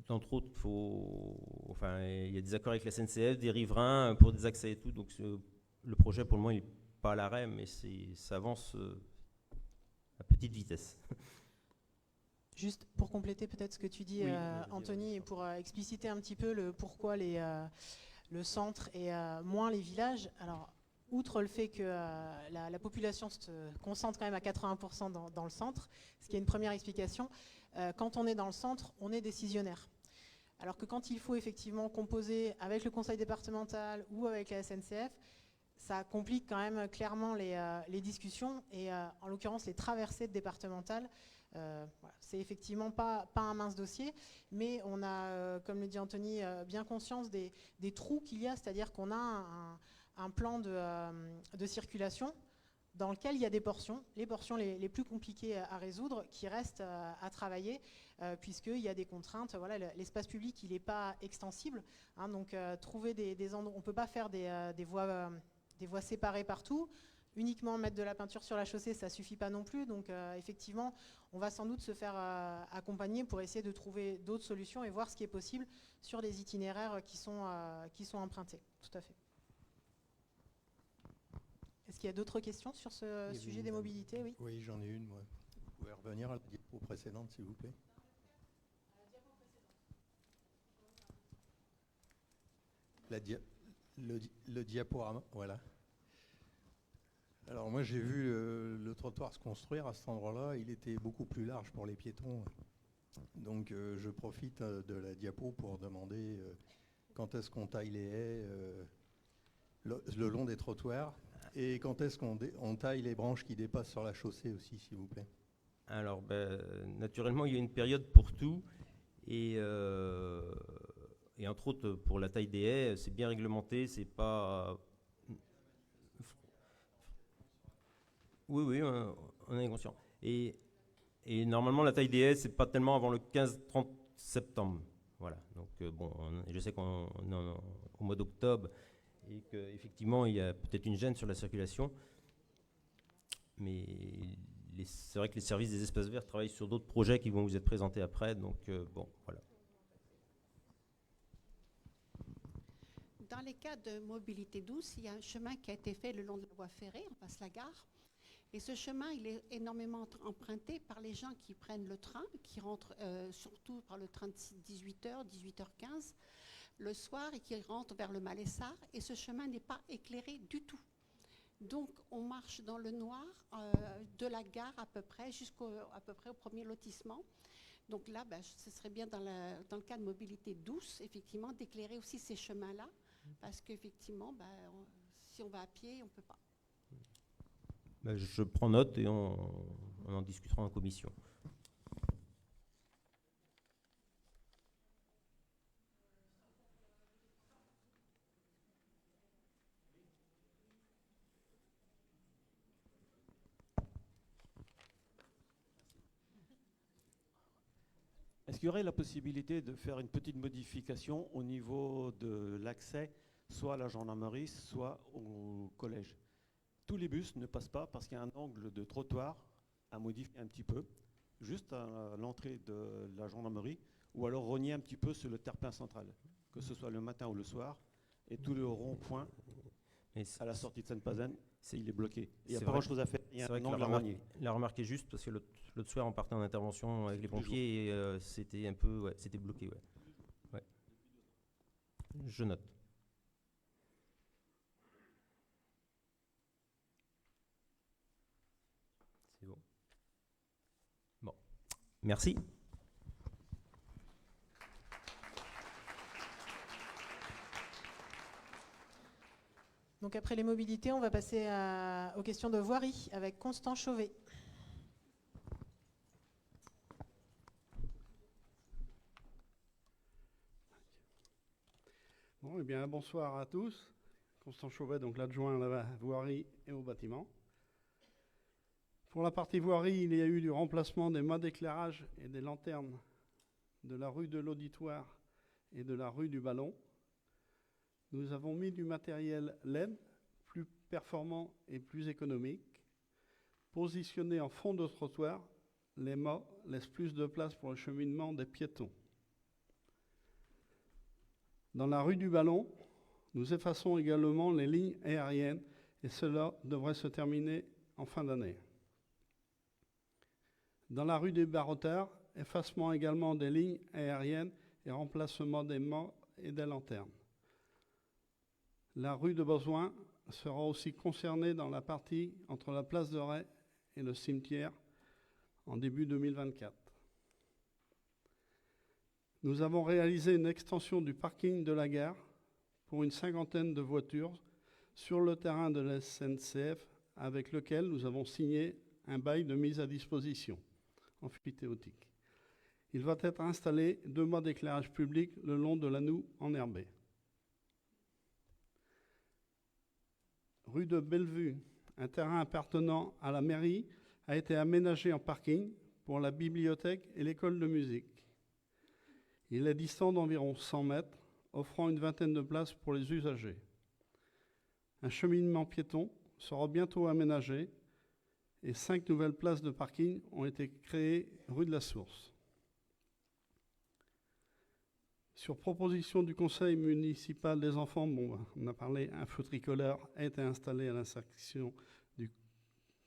[SPEAKER 9] Entre autres, il y a des accords avec la SNCF, des riverains pour des accès et tout, donc le projet, pour le moment, il n'est pas à l'arrêt, mais ça avance à petite vitesse.
[SPEAKER 1] Juste pour compléter peut-être ce que tu dis,
[SPEAKER 12] Oui,
[SPEAKER 1] Anthony, et pour expliciter un petit peu le pourquoi le centre et moins les villages. Alors, outre le fait que la population se concentre quand même à 80% dans le centre, ce qui est une première explication, quand on est dans le centre, on est décisionnaire. Alors que quand il faut effectivement composer avec le conseil départemental ou avec la SNCF, ça complique quand même clairement les discussions et en l'occurrence les traversées départementales. Voilà, c'est effectivement pas un mince dossier, mais on a, comme le dit Anthony, bien conscience des trous qu'il y a, c'est-à-dire qu'on a un plan de circulation dans lequel il y a des portions, les portions les plus compliquées à résoudre, qui restent à travailler, puisqu'il y a des contraintes. Voilà, l'espace public, il n'est pas extensible, hein, donc trouver des endroits, on ne peut pas faire des voies séparées partout. Uniquement mettre de la peinture sur la chaussée, ça ne suffit pas non plus. Donc effectivement, on va sans doute se faire accompagner pour essayer de trouver d'autres solutions et voir ce qui est possible sur les itinéraires qui sont empruntés. Tout à fait. Est-ce qu'il y a d'autres questions sur ce sujet des mobilités? Oui,
[SPEAKER 12] oui, j'en ai une, moi. Vous pouvez revenir à la diapo précédente, s'il vous plaît. Le diaporama, voilà. Alors moi j'ai vu le trottoir se construire à cet endroit-là, il était beaucoup plus large pour les piétons. Donc je profite de la diapo pour demander quand est-ce qu'on taille les haies le long des trottoirs et quand est-ce qu'on taille les branches qui dépassent sur la chaussée aussi, s'il vous plaît.
[SPEAKER 9] Alors naturellement il y a une période pour tout et entre autres pour la taille des haies, c'est bien réglementé, c'est pas... Oui, on est conscient. Et normalement, la taille des haies, c'est pas tellement avant le 15-30 septembre. Voilà. Donc, je sais qu'on est au mois d'octobre et qu'effectivement, il y a peut-être une gêne sur la circulation. Mais c'est vrai que les services des espaces verts travaillent sur d'autres projets qui vont vous être présentés après. Donc, voilà.
[SPEAKER 13] Dans les cas de mobilité douce, il y a un chemin qui a été fait le long de la voie ferrée, on passe la gare. Et ce chemin, il est énormément emprunté par les gens qui prennent le train, qui rentrent surtout par le train de 18h, 18h15 le soir et qui rentrent vers le Malessard. Et ce chemin n'est pas éclairé du tout. Donc, on marche dans le noir de la gare à peu près à peu près au premier lotissement. Donc là, ce serait bien dans le cas de mobilité douce, effectivement, d'éclairer aussi ces chemins-là. Parce qu'effectivement, si on va à pied, on ne peut pas.
[SPEAKER 9] Je prends note et on en discutera en commission.
[SPEAKER 14] Est-ce qu'il y aurait la possibilité de faire une petite modification au niveau de l'accès, soit à la gendarmerie, soit au collège? Tous les bus ne passent pas parce qu'il y a un angle de trottoir à modifier un petit peu, juste à l'entrée de la gendarmerie, ou alors rogner un petit peu sur le terre-plein central, que ce soit le matin ou le soir, et tout le rond-point à la sortie de Sainte-Pazanne, il est bloqué. Il n'y a pas grand-chose à faire, il y a un angle à rogner.
[SPEAKER 9] La remarque est juste, parce que l'autre soir, on partait en intervention avec les pompiers, et c'était un peu, c'était bloqué. Ouais. Je note. C'est bon. Bon, merci.
[SPEAKER 1] Donc après les mobilités, on va passer aux questions de voirie avec Constant Chauvet.
[SPEAKER 15] Bon, eh bien, bonsoir à tous. Constant Chauvet, donc l'adjoint à la voirie et au bâtiment. Pour la partie voirie, il y a eu du remplacement des mâts d'éclairage et des lanternes de la rue de l'Auditoire et de la rue du Ballon. Nous avons mis du matériel LED, plus performant et plus économique. Positionné en fond de trottoir, les mâts laissent plus de place pour le cheminement des piétons. Dans la rue du Ballon, nous effaçons également les lignes aériennes et cela devrait se terminer en fin d'année. Dans la rue des Barottards, effacement également des lignes aériennes et remplacement des mâts et des lanternes. La rue de Besoin sera aussi concernée dans la partie entre la place de Ray et le cimetière en début 2024. Nous avons réalisé une extension du parking de la gare pour une 50aine de voitures sur le terrain de la SNCF avec lequel nous avons signé un bail de mise à disposition amphithéotique. Il va être installé 2 mâts d'éclairage public le long de la Noue enherbée. Rue de Bellevue, un terrain appartenant à la mairie a été aménagé en parking pour la bibliothèque et l'école de musique. Il est distant d'environ 100 mètres, offrant une vingtaine de places pour les usagers. Un cheminement piéton sera bientôt aménagé et 5 nouvelles places de parking ont été créées rue de la Source. Sur proposition du conseil municipal des enfants, on a parlé, un feu tricolore a été installé à l'intersection du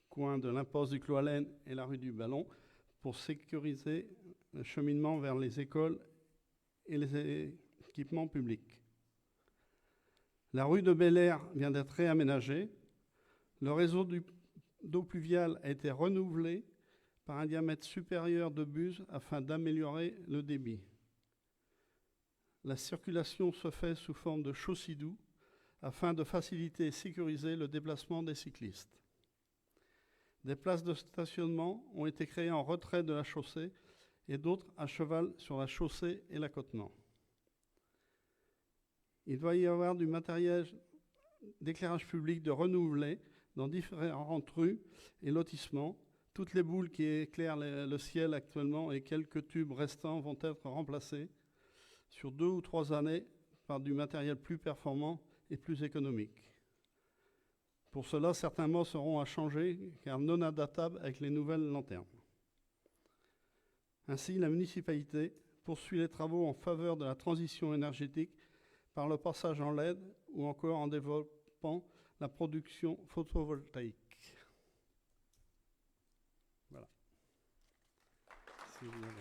[SPEAKER 15] coin de l'impasse du Cloalen et la rue du Ballon pour sécuriser le cheminement vers les écoles et les équipements publics. La rue de Bel-Air vient d'être réaménagée. Le réseau d'eau pluviale a été renouvelé par un diamètre supérieur de buse afin d'améliorer le débit. La circulation se fait sous forme de chaussée-doux afin de faciliter et sécuriser le déplacement des cyclistes. Des places de stationnement ont été créées en retrait de la chaussée et d'autres à cheval sur la chaussée et l'accotement. Il va y avoir du matériel d'éclairage public de renouvelé dans différentes rues et lotissements. Toutes les boules qui éclairent le ciel actuellement et quelques tubes restants vont être remplacés sur 2 ou 3 années par du matériel plus performant et plus économique. Pour cela, certains mâts seront à changer car non adaptables avec les nouvelles lanternes. Ainsi, la municipalité poursuit les travaux en faveur de la transition énergétique par le passage en LED ou encore en développant la production photovoltaïque. Voilà. Si vous avez...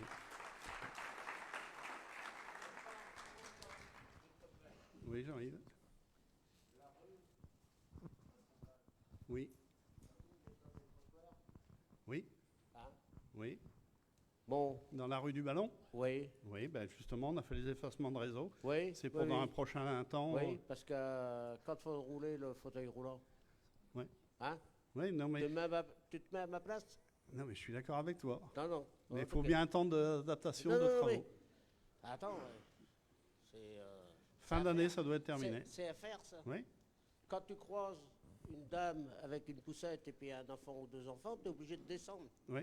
[SPEAKER 15] Oui, j'arrive. Oui. Oui.
[SPEAKER 11] Ah.
[SPEAKER 15] Oui.
[SPEAKER 11] Bon.
[SPEAKER 15] Dans la rue du Ballon?
[SPEAKER 11] Oui.
[SPEAKER 15] Oui, ben justement, on a fait les effacements de réseau.
[SPEAKER 11] Oui.
[SPEAKER 15] C'est pour dans un prochain temps.
[SPEAKER 11] Oui, parce que quand il faut rouler le fauteuil roulant.
[SPEAKER 15] Oui.
[SPEAKER 11] Hein?
[SPEAKER 15] Oui, non, mais...
[SPEAKER 11] Tu te mets à ma place?
[SPEAKER 15] Non, mais je suis d'accord avec toi.
[SPEAKER 11] Non, non.
[SPEAKER 15] Mais il faut bien un temps d'adaptation de travaux.
[SPEAKER 11] Mais... Attends, c'est...
[SPEAKER 15] Fin d'année, ça doit être terminé.
[SPEAKER 11] C'est à faire, ça.
[SPEAKER 15] Oui.
[SPEAKER 11] Quand tu croises une dame avec une poussette et puis un enfant ou 2 enfants, tu es obligé de descendre.
[SPEAKER 15] Oui.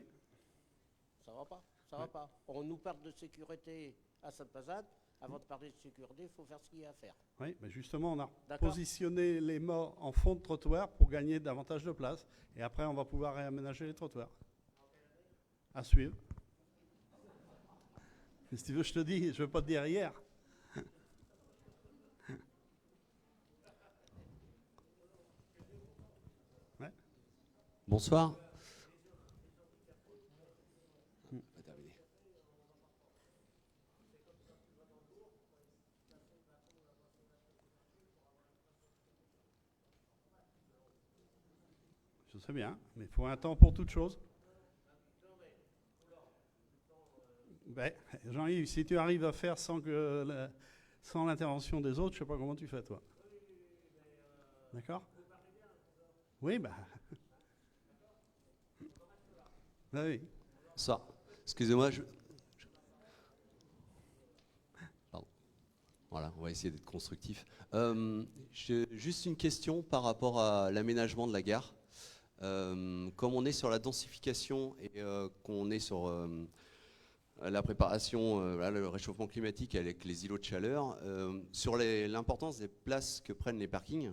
[SPEAKER 11] Ça va pas, ça va pas. On nous parle de sécurité à Sainte-Pazanne. Avant de parler de sécurité, il faut faire ce qu'il y a à faire.
[SPEAKER 15] Oui, mais justement, on a positionné les mâts en fond de trottoir pour gagner davantage de place. Et après, on va pouvoir réaménager les trottoirs. À suivre. Mais si tu veux, je te dis, je ne veux pas te dire hier.
[SPEAKER 16] Bonsoir.
[SPEAKER 15] Je sais bien, mais il faut un temps pour toute chose. Ben, Jean-Yves, si tu arrives à faire sans l'intervention des autres, je ne sais pas comment tu fais, toi. D'accord? Oui, bah. Ah oui.
[SPEAKER 16] Ça. Excusez-moi, Pardon. Voilà, on va essayer d'être constructif. J'ai juste une question par rapport à l'aménagement de la gare. Comme on est sur la densification et qu'on est sur la préparation, le réchauffement climatique avec les îlots de chaleur, sur l'importance des places que prennent les parkings,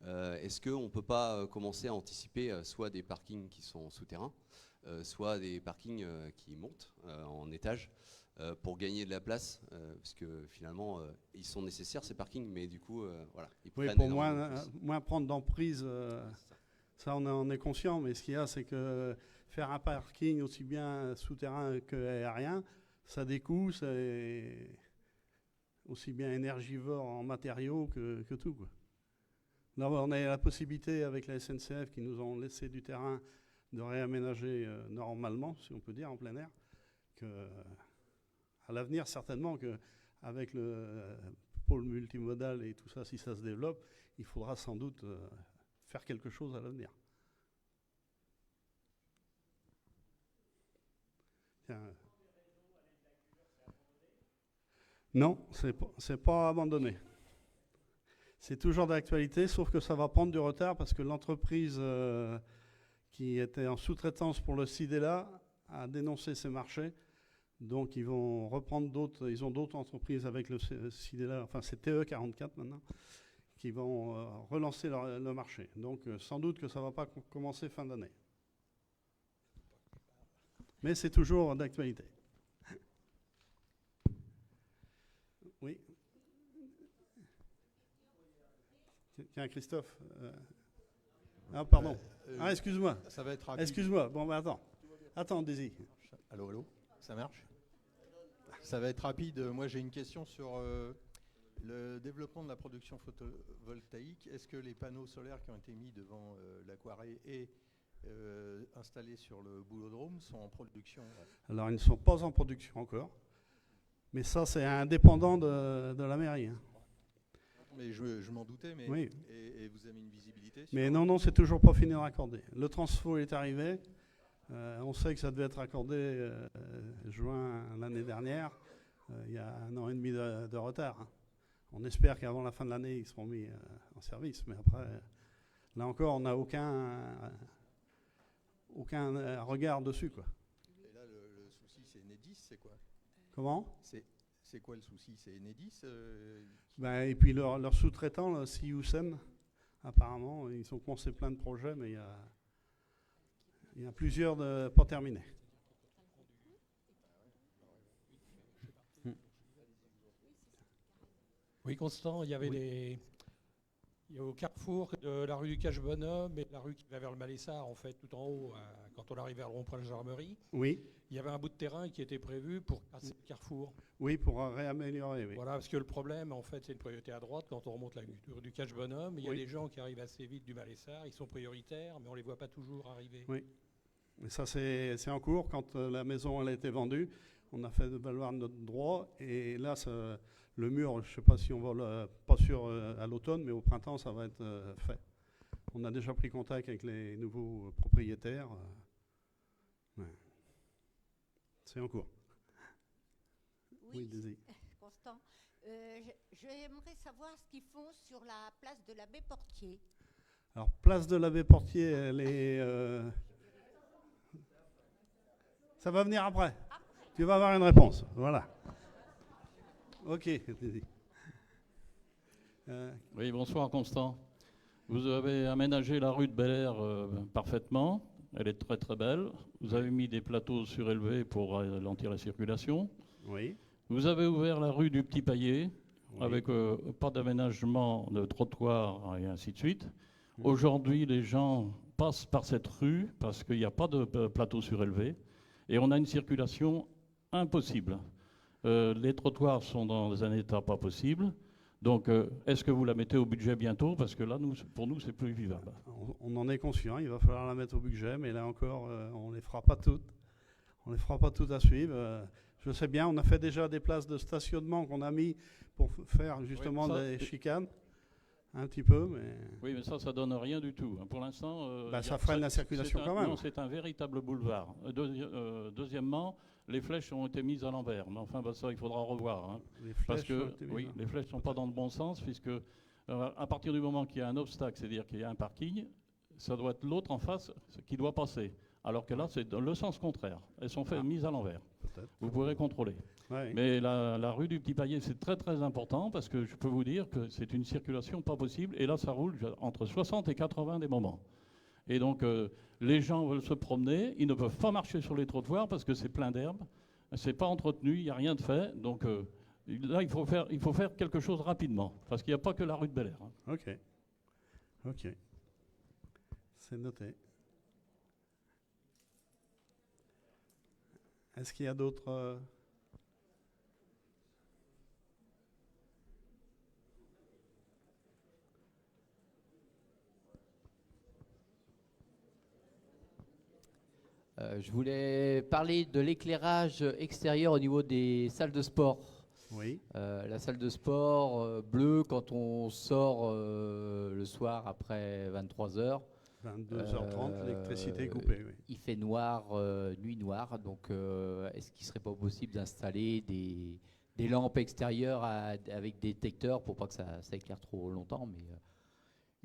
[SPEAKER 16] est-ce qu'on ne peut pas commencer à anticiper soit des parkings qui sont souterrains, soit des parkings qui montent en étage pour gagner de la place, parce que finalement ils sont nécessaires ces parkings, mais du coup voilà. Ils
[SPEAKER 15] oui,
[SPEAKER 16] prennent
[SPEAKER 15] pour moins prendre d'emprise, ça on en est conscient, mais ce qu'il y a c'est que faire un parking aussi bien souterrain qu'aérien, ça a des coûts, c'est aussi bien énergivore en matériaux que tout, quoi. Là, on a la possibilité avec la SNCF qui nous ont laissé du terrain de réaménager normalement, si on peut dire, en plein air. À l'avenir, certainement qu'avec le pôle multimodal et tout ça, si ça se développe, il faudra sans doute faire quelque chose à l'avenir. Non, c'est pas abandonné. C'est toujours d'actualité, sauf que ça va prendre du retard parce que l'entreprise qui était en sous-traitance pour le CIDELA a dénoncé ses marchés. Donc ils vont reprendre d'autres, ils ont d'autres entreprises avec le CIDELA, enfin c'est TE44 maintenant, qui vont relancer le marché. Donc sans doute que ça ne va pas commencer fin d'année. Mais c'est toujours d'actualité. Oui. Tiens, Christophe. Ah, pardon. Excuse-moi.
[SPEAKER 12] Ça va être rapide.
[SPEAKER 15] Excuse-moi. Bon, ben attends. Attends, Daisy.
[SPEAKER 12] Allô, allô. Ça marche? Ça va être rapide. Moi, j'ai une question sur le développement de la production photovoltaïque. Est-ce que les panneaux solaires qui ont été mis devant l'aquarelle et installés sur le boulodrome sont en production?
[SPEAKER 15] Alors, ils ne sont pas en production encore. Mais ça, c'est indépendant de la mairie. Hein.
[SPEAKER 12] Mais je m'en doutais, mais
[SPEAKER 15] oui.
[SPEAKER 12] Et vous avez une visibilité sur...
[SPEAKER 15] Mais non, c'est toujours pas fini de raccorder. Le transfo est arrivé. On sait que ça devait être raccordé juin l'année dernière. Il y a 1 an et demi de retard. Hein. On espère qu'avant la fin de l'année, ils seront mis en service. Mais après, là encore, on n'a aucun regard dessus, quoi.
[SPEAKER 12] Et là, le souci, c'est Enedis, c'est quoi?
[SPEAKER 15] Comment?
[SPEAKER 12] C'est quoi le souci? C'est Enedis
[SPEAKER 15] Et puis leur sous-traitant, le CIUSEN, apparemment, ils ont commencé plein de projets, mais il y a plusieurs pas terminés.
[SPEAKER 17] Oui, Constant, il y avait il y a au carrefour de la rue du Cache-Bonhomme et la rue qui va vers le Malessard, en fait, tout en haut, quand on arrive vers le rond-point de la gendarmerie.
[SPEAKER 15] Oui.
[SPEAKER 17] Il y avait un bout de terrain qui était prévu pour passer le carrefour.
[SPEAKER 15] Oui, pour réaméliorer, oui.
[SPEAKER 17] Voilà, parce que le problème, en fait, c'est une priorité à droite quand on remonte la rue du Cache-Bonhomme. Il y a des gens qui arrivent assez vite du Malessard, ils sont prioritaires, mais on ne les voit pas toujours arriver.
[SPEAKER 15] Oui. Et ça, c'est en cours. Quand la maison elle a été vendue, on a fait valoir notre droit. Et là, le mur, je ne sais pas si on va, pas sûr à l'automne, mais au printemps, ça va être fait. On a déjà pris contact avec les nouveaux propriétaires. Ouais. C'est en cours.
[SPEAKER 18] Oui,
[SPEAKER 15] Daisy.
[SPEAKER 18] Constant. J'aimerais savoir ce qu'ils font sur la place de l'abbé Portier.
[SPEAKER 15] Alors, place de l'abbé Portier, elle est... Ça va venir après. Tu vas avoir une réponse. Voilà. Ok.
[SPEAKER 19] Oui, bonsoir Constant. Vous avez aménagé la rue de Bel Air parfaitement. Elle est très très belle. Vous avez mis des plateaux surélevés pour ralentir la circulation.
[SPEAKER 15] Oui.
[SPEAKER 19] Vous avez ouvert la rue du Petit Paillet avec pas d'aménagement de trottoir et ainsi de suite. Aujourd'hui, les gens passent par cette rue parce qu'il n'y a pas de plateau surélevé et on a une circulation impossible. Les trottoirs sont dans un état pas possible. Donc, est-ce que vous la mettez au budget bientôt? Parce que là, pour nous, c'est plus vivable.
[SPEAKER 15] On en est conscient, il va falloir la mettre au budget, mais là encore, on ne les fera pas toutes. On ne les fera pas toutes à suivre. Je sais bien, on a fait déjà des places de stationnement qu'on a mis pour faire justement des chicanes. Un petit peu, mais...
[SPEAKER 19] Oui, mais ça donne rien du tout. Pour l'instant...
[SPEAKER 15] ça freine la circulation quand même.
[SPEAKER 19] Non, c'est un véritable boulevard. Deuxièmement, les flèches ont été mises à l'envers. Mais enfin, ça, il faudra revoir. Hein. Parce que, oui, les flèches ne sont pas dans le bon sens, puisque à partir du moment qu'il y a un obstacle, c'est-à-dire qu'il y a un parking, ça doit être l'autre en face qui doit passer. Alors que là, c'est dans le sens contraire. Elles sont mises à l'envers. Vous pourrez contrôler. Ouais. Mais la rue du Petit Paillet, c'est très très important parce que je peux vous dire que c'est une circulation pas possible. Et là, ça roule entre 60 et 80 des moments. Et donc, les gens veulent se promener. Ils ne peuvent pas marcher sur les trottoirs parce que c'est plein d'herbe. C'est pas entretenu, il n'y a rien de fait. Donc là, il faut faire quelque chose rapidement. Parce qu'il n'y a pas que la rue de Bel Air. Hein.
[SPEAKER 15] Ok. C'est noté. Est-ce qu'il y a d'autres...
[SPEAKER 20] Je voulais parler de l'éclairage extérieur au niveau des salles de sport.
[SPEAKER 15] Oui.
[SPEAKER 20] La salle de sport bleue, quand on sort le soir après 23h.
[SPEAKER 15] 22h30, l'électricité est coupée. Oui.
[SPEAKER 20] Il fait noir, nuit noire. Donc, est-ce qu'il ne serait pas possible d'installer des lampes extérieures avec des détecteurs pour pas que ça éclaire trop longtemps, mais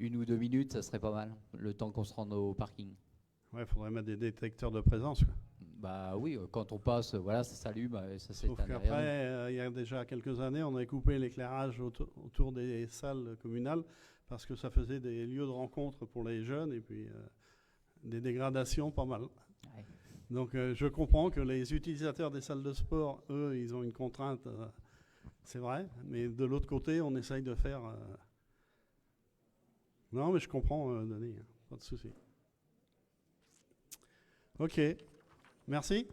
[SPEAKER 20] 1 ou 2 minutes, ça serait pas mal, le temps qu'on se rende au parking.
[SPEAKER 15] Ouais, il faudrait mettre des détecteurs de présence, quoi.
[SPEAKER 20] Bah oui, quand on passe, voilà, ça s'allume, ça s'éteint.
[SPEAKER 15] Sauf qu'après, il y a déjà quelques années, on a coupé l'éclairage autour des salles communales parce que ça faisait des lieux de rencontre pour les jeunes et puis des dégradations pas mal. Ouais. Donc je comprends que les utilisateurs des salles de sport, eux, ils ont une contrainte, c'est vrai, mais de l'autre côté, on essaye de faire... Non, mais je comprends, Denis, pas de souci. Ok, merci.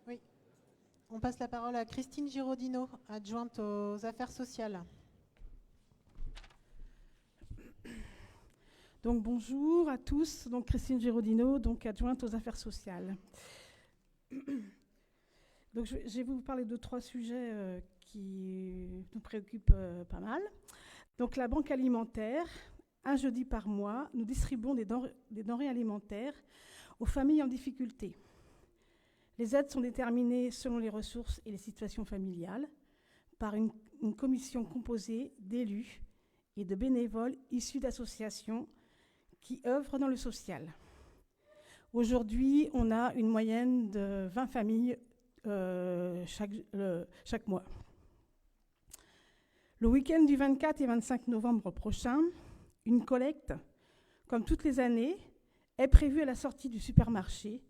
[SPEAKER 1] Oui, on passe la parole à Christine Giraudino, adjointe aux affaires sociales.
[SPEAKER 21] Donc bonjour à tous, donc Christine Giraudino, donc adjointe aux affaires sociales. Donc je vais vous parler de 3 sujets qui nous préoccupent pas mal. Donc la banque alimentaire, un jeudi par mois, nous distribuons des denrées alimentaires aux familles en difficulté. Les aides sont déterminées selon les ressources et les situations familiales par une commission composée d'élus et de bénévoles issus d'associations qui œuvrent dans le social. Aujourd'hui, on a une moyenne de 20 familles chaque mois. Le week-end du 24 et 25 novembre prochain, une collecte, comme toutes les années, est prévue à la sortie du supermarché.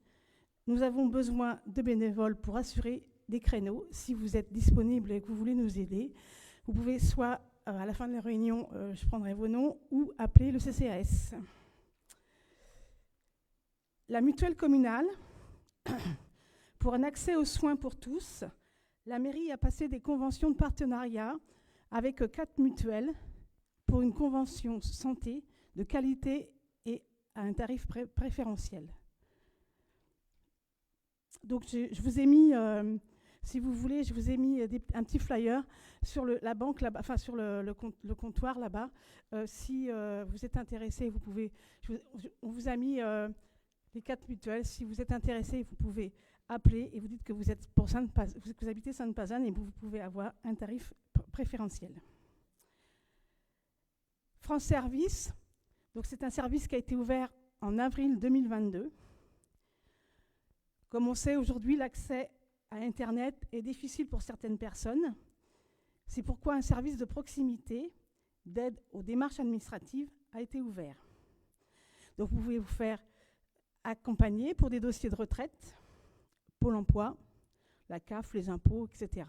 [SPEAKER 21] Nous avons besoin de bénévoles pour assurer des créneaux. Si vous êtes disponible et que vous voulez nous aider, vous pouvez soit à la fin de la réunion, je prendrai vos noms, ou appeler le CCAS. La mutuelle communale, pour un accès aux soins pour tous, la mairie a passé des conventions de partenariat avec 4 mutuelles pour une convention santé de qualité et à un tarif préférentiel. Donc je vous ai mis, si vous voulez, je vous ai mis un petit flyer sur la banque là-bas, enfin sur le comptoir là-bas. Si vous êtes intéressé, vous pouvez. On vous a mis les 4 mutuelles. Si vous êtes intéressé, vous pouvez appeler et vous dites que vous êtes pour que vous habitez Sainte-Pazanne et vous pouvez avoir un tarif préférentiel. France Service, donc c'est un service qui a été ouvert en avril 2022. Comme on sait aujourd'hui, l'accès à Internet est difficile pour certaines personnes. C'est pourquoi un service de proximité d'aide aux démarches administratives a été ouvert. Donc vous pouvez vous faire accompagner pour des dossiers de retraite, Pôle emploi, la CAF, les impôts, etc.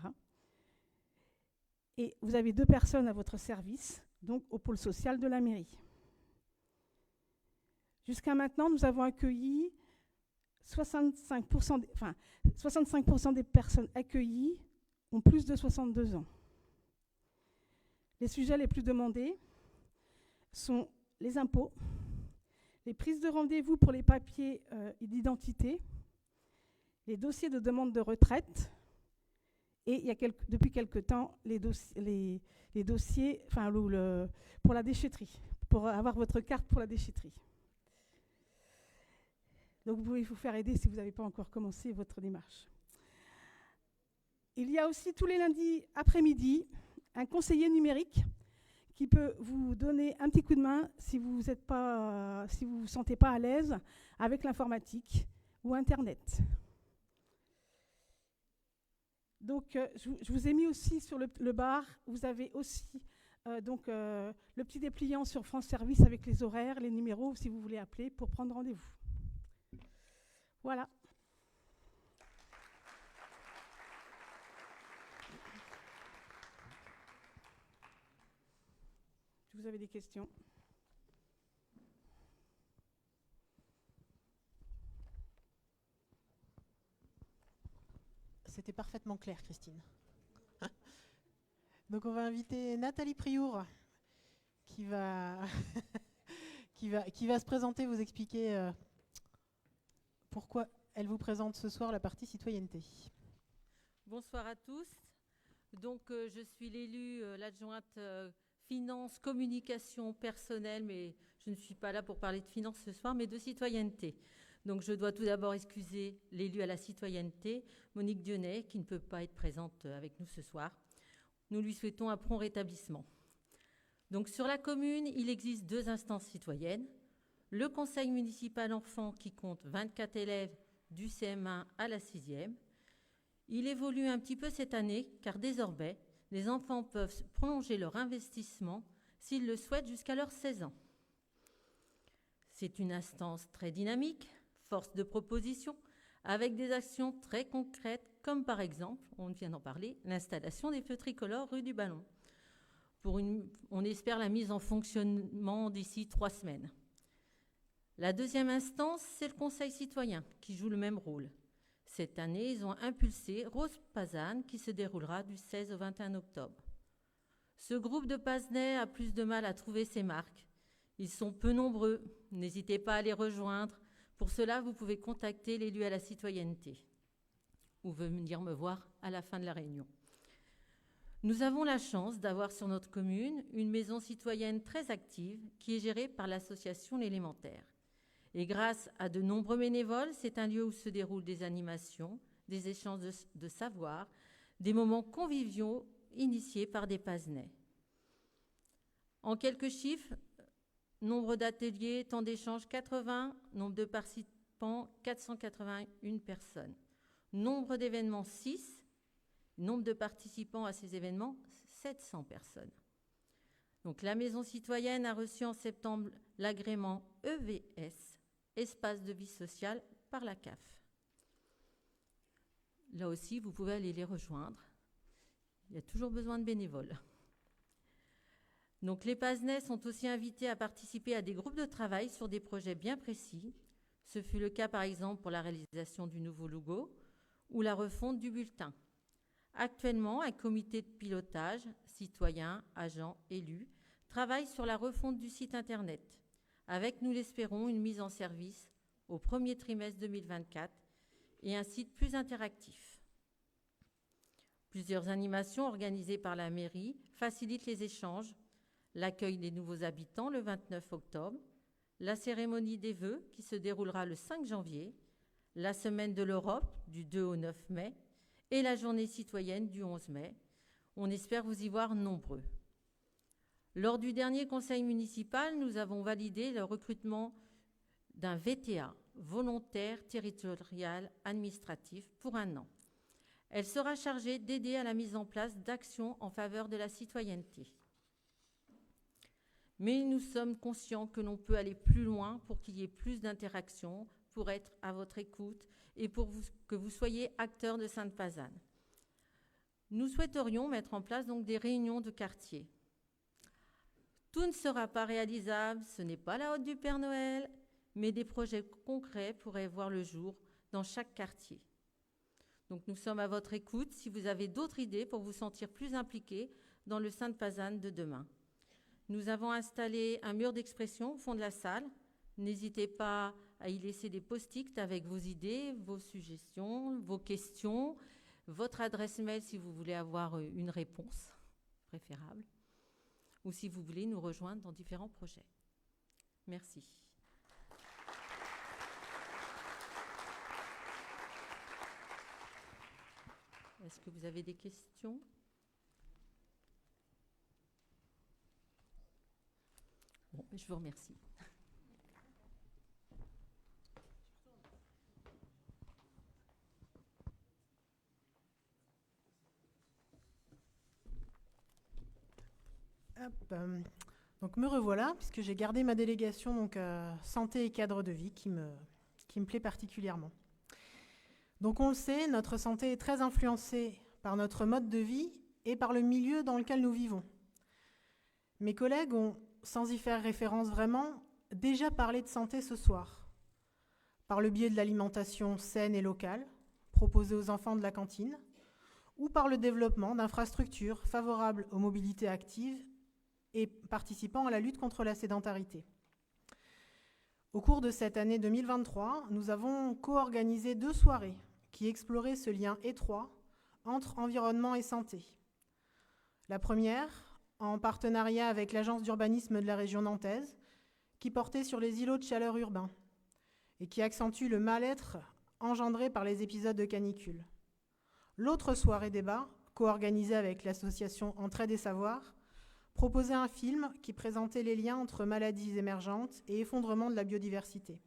[SPEAKER 21] Et vous avez 2 personnes à votre service, donc au pôle social de la mairie. Jusqu'à maintenant, nous avons accueilli 65% des personnes accueillies ont plus de 62 ans. Les sujets les plus demandés sont les impôts, les prises de rendez-vous pour les papiers d'identité, les dossiers de demande de retraite et depuis quelque temps les dossiers pour la déchetterie, pour avoir votre carte pour la déchetterie. Donc vous pouvez vous faire aider si vous n'avez pas encore commencé votre démarche. Il y a aussi tous les lundis après-midi un conseiller numérique qui peut vous donner un petit coup de main si vous vous sentez pas à l'aise avec l'informatique ou Internet. Donc je vous ai mis aussi sur le bar, vous avez aussi le petit dépliant sur France Service avec les horaires, les numéros si vous voulez appeler pour prendre rendez-vous. Voilà. Je vous avez des questions.
[SPEAKER 1] C'était parfaitement clair, Christine. Donc on va inviter Nathalie Priour qui va, qui va se présenter, vous expliquer pourquoi elle vous présente ce soir la partie citoyenneté.
[SPEAKER 2] Bonsoir à tous. Donc je suis l'élue, l'adjointe finance, communication personnelle, mais je ne suis pas là pour parler de finance ce soir, mais de citoyenneté. Donc je dois tout d'abord excuser l'élu à la citoyenneté, Monique Dionnet, qui ne peut pas être présente avec nous ce soir. Nous lui souhaitons un prompt rétablissement. Donc sur la commune, il existe 2 instances citoyennes. Le conseil municipal enfant qui compte 24 élèves du CM1 à la 6e. Il évolue un petit peu cette année car désormais, les enfants peuvent prolonger leur investissement s'ils le souhaitent jusqu'à leurs 16 ans. C'est une instance très dynamique, force de proposition, avec des actions très concrètes, comme par exemple, on vient d'en parler, l'installation des feux tricolores rue du Ballon. On espère la mise en fonctionnement d'ici 3 semaines. La deuxième instance, c'est le Conseil citoyen, qui joue le même rôle. Cette année, ils ont impulsé Rose Pazanne, qui se déroulera du 16 au 21 octobre. Ce groupe de Pazenais a plus de mal à trouver ses marques. Ils sont peu nombreux, n'hésitez pas à les rejoindre. Pour cela, vous pouvez contacter l'élu à la citoyenneté ou venir me voir à la fin de la réunion. Nous avons la chance d'avoir sur notre commune une maison citoyenne très active qui est gérée par l'association L'Élémentaire. Et grâce à de nombreux bénévoles, c'est un lieu où se déroulent des animations, des échanges de savoir, des moments conviviaux initiés par des Pazenais. En quelques chiffres, nombre d'ateliers, temps d'échange 80, nombre de participants 481 personnes. Nombre d'événements 6, nombre de participants à ces événements 700 personnes. Donc la maison citoyenne a reçu en septembre l'agrément EVS, espace de vie sociale, par la CAF. Là aussi, vous pouvez aller les rejoindre. Il y a toujours besoin de bénévoles. Donc les Pazenais sont aussi invités à participer à des groupes de travail sur des projets bien précis. Ce fut le cas par exemple pour la réalisation du nouveau logo ou la refonte du bulletin. Actuellement, un comité de pilotage, citoyens, agents, élus, travaille sur la refonte du site Internet, avec, nous l'espérons, une mise en service au premier trimestre 2024 et un site plus interactif. Plusieurs animations organisées par la mairie facilitent les échanges, l'accueil des nouveaux habitants le 29 octobre, la cérémonie des vœux qui se déroulera le 5 janvier, la semaine de l'Europe du 2 au 9 mai et la journée citoyenne du 11 mai. On espère vous y voir nombreux. Lors du dernier conseil municipal, nous avons validé le recrutement d'un VTA, volontaire territorial administratif, pour 1 an. Elle sera chargée d'aider à la mise en place d'actions en faveur de la citoyenneté. Mais nous sommes conscients que l'on peut aller plus loin pour qu'il y ait plus d'interactions, pour être à votre écoute et pour que vous soyez acteurs de Sainte-Pazanne. Nous souhaiterions mettre en place donc des réunions de quartier. Tout ne sera pas réalisable, ce n'est pas la hotte du Père Noël, mais des projets concrets pourraient voir le jour dans chaque quartier. Donc nous sommes à votre écoute si vous avez d'autres idées pour vous sentir plus impliqués dans le Sainte-Pazanne de demain. Nous avons installé un mur d'expression au fond de la salle. N'hésitez pas à y laisser des post-it avec vos idées, vos suggestions, vos questions, votre adresse mail si vous voulez avoir une réponse préférable, ou si vous voulez nous rejoindre dans différents projets. Merci. Est-ce que vous avez des questions ? Bon, je vous remercie.
[SPEAKER 1] Donc me revoilà, puisque j'ai gardé ma délégation donc, santé et cadre de vie qui me plaît particulièrement. Donc on le sait, notre santé est très influencée par notre mode de vie et par le milieu dans lequel nous vivons. Mes collègues ont sans y faire référence vraiment, déjà parlé de santé ce soir, par le biais de l'alimentation saine et locale, proposée aux enfants de la cantine, ou par le développement d'infrastructures favorables aux mobilités actives et participant à la lutte contre la sédentarité. Au cours de cette année 2023, nous avons co-organisé 2 soirées qui exploraient ce lien étroit entre environnement et santé. La première, en partenariat avec l'Agence d'urbanisme de la région nantaise, qui portait sur les îlots de chaleur urbains et qui accentue le mal-être engendré par les épisodes de canicule. L'autre soirée débat, co-organisée avec l'association Entraide et Savoir, proposait un film qui présentait les liens entre maladies émergentes et effondrement de la biodiversité.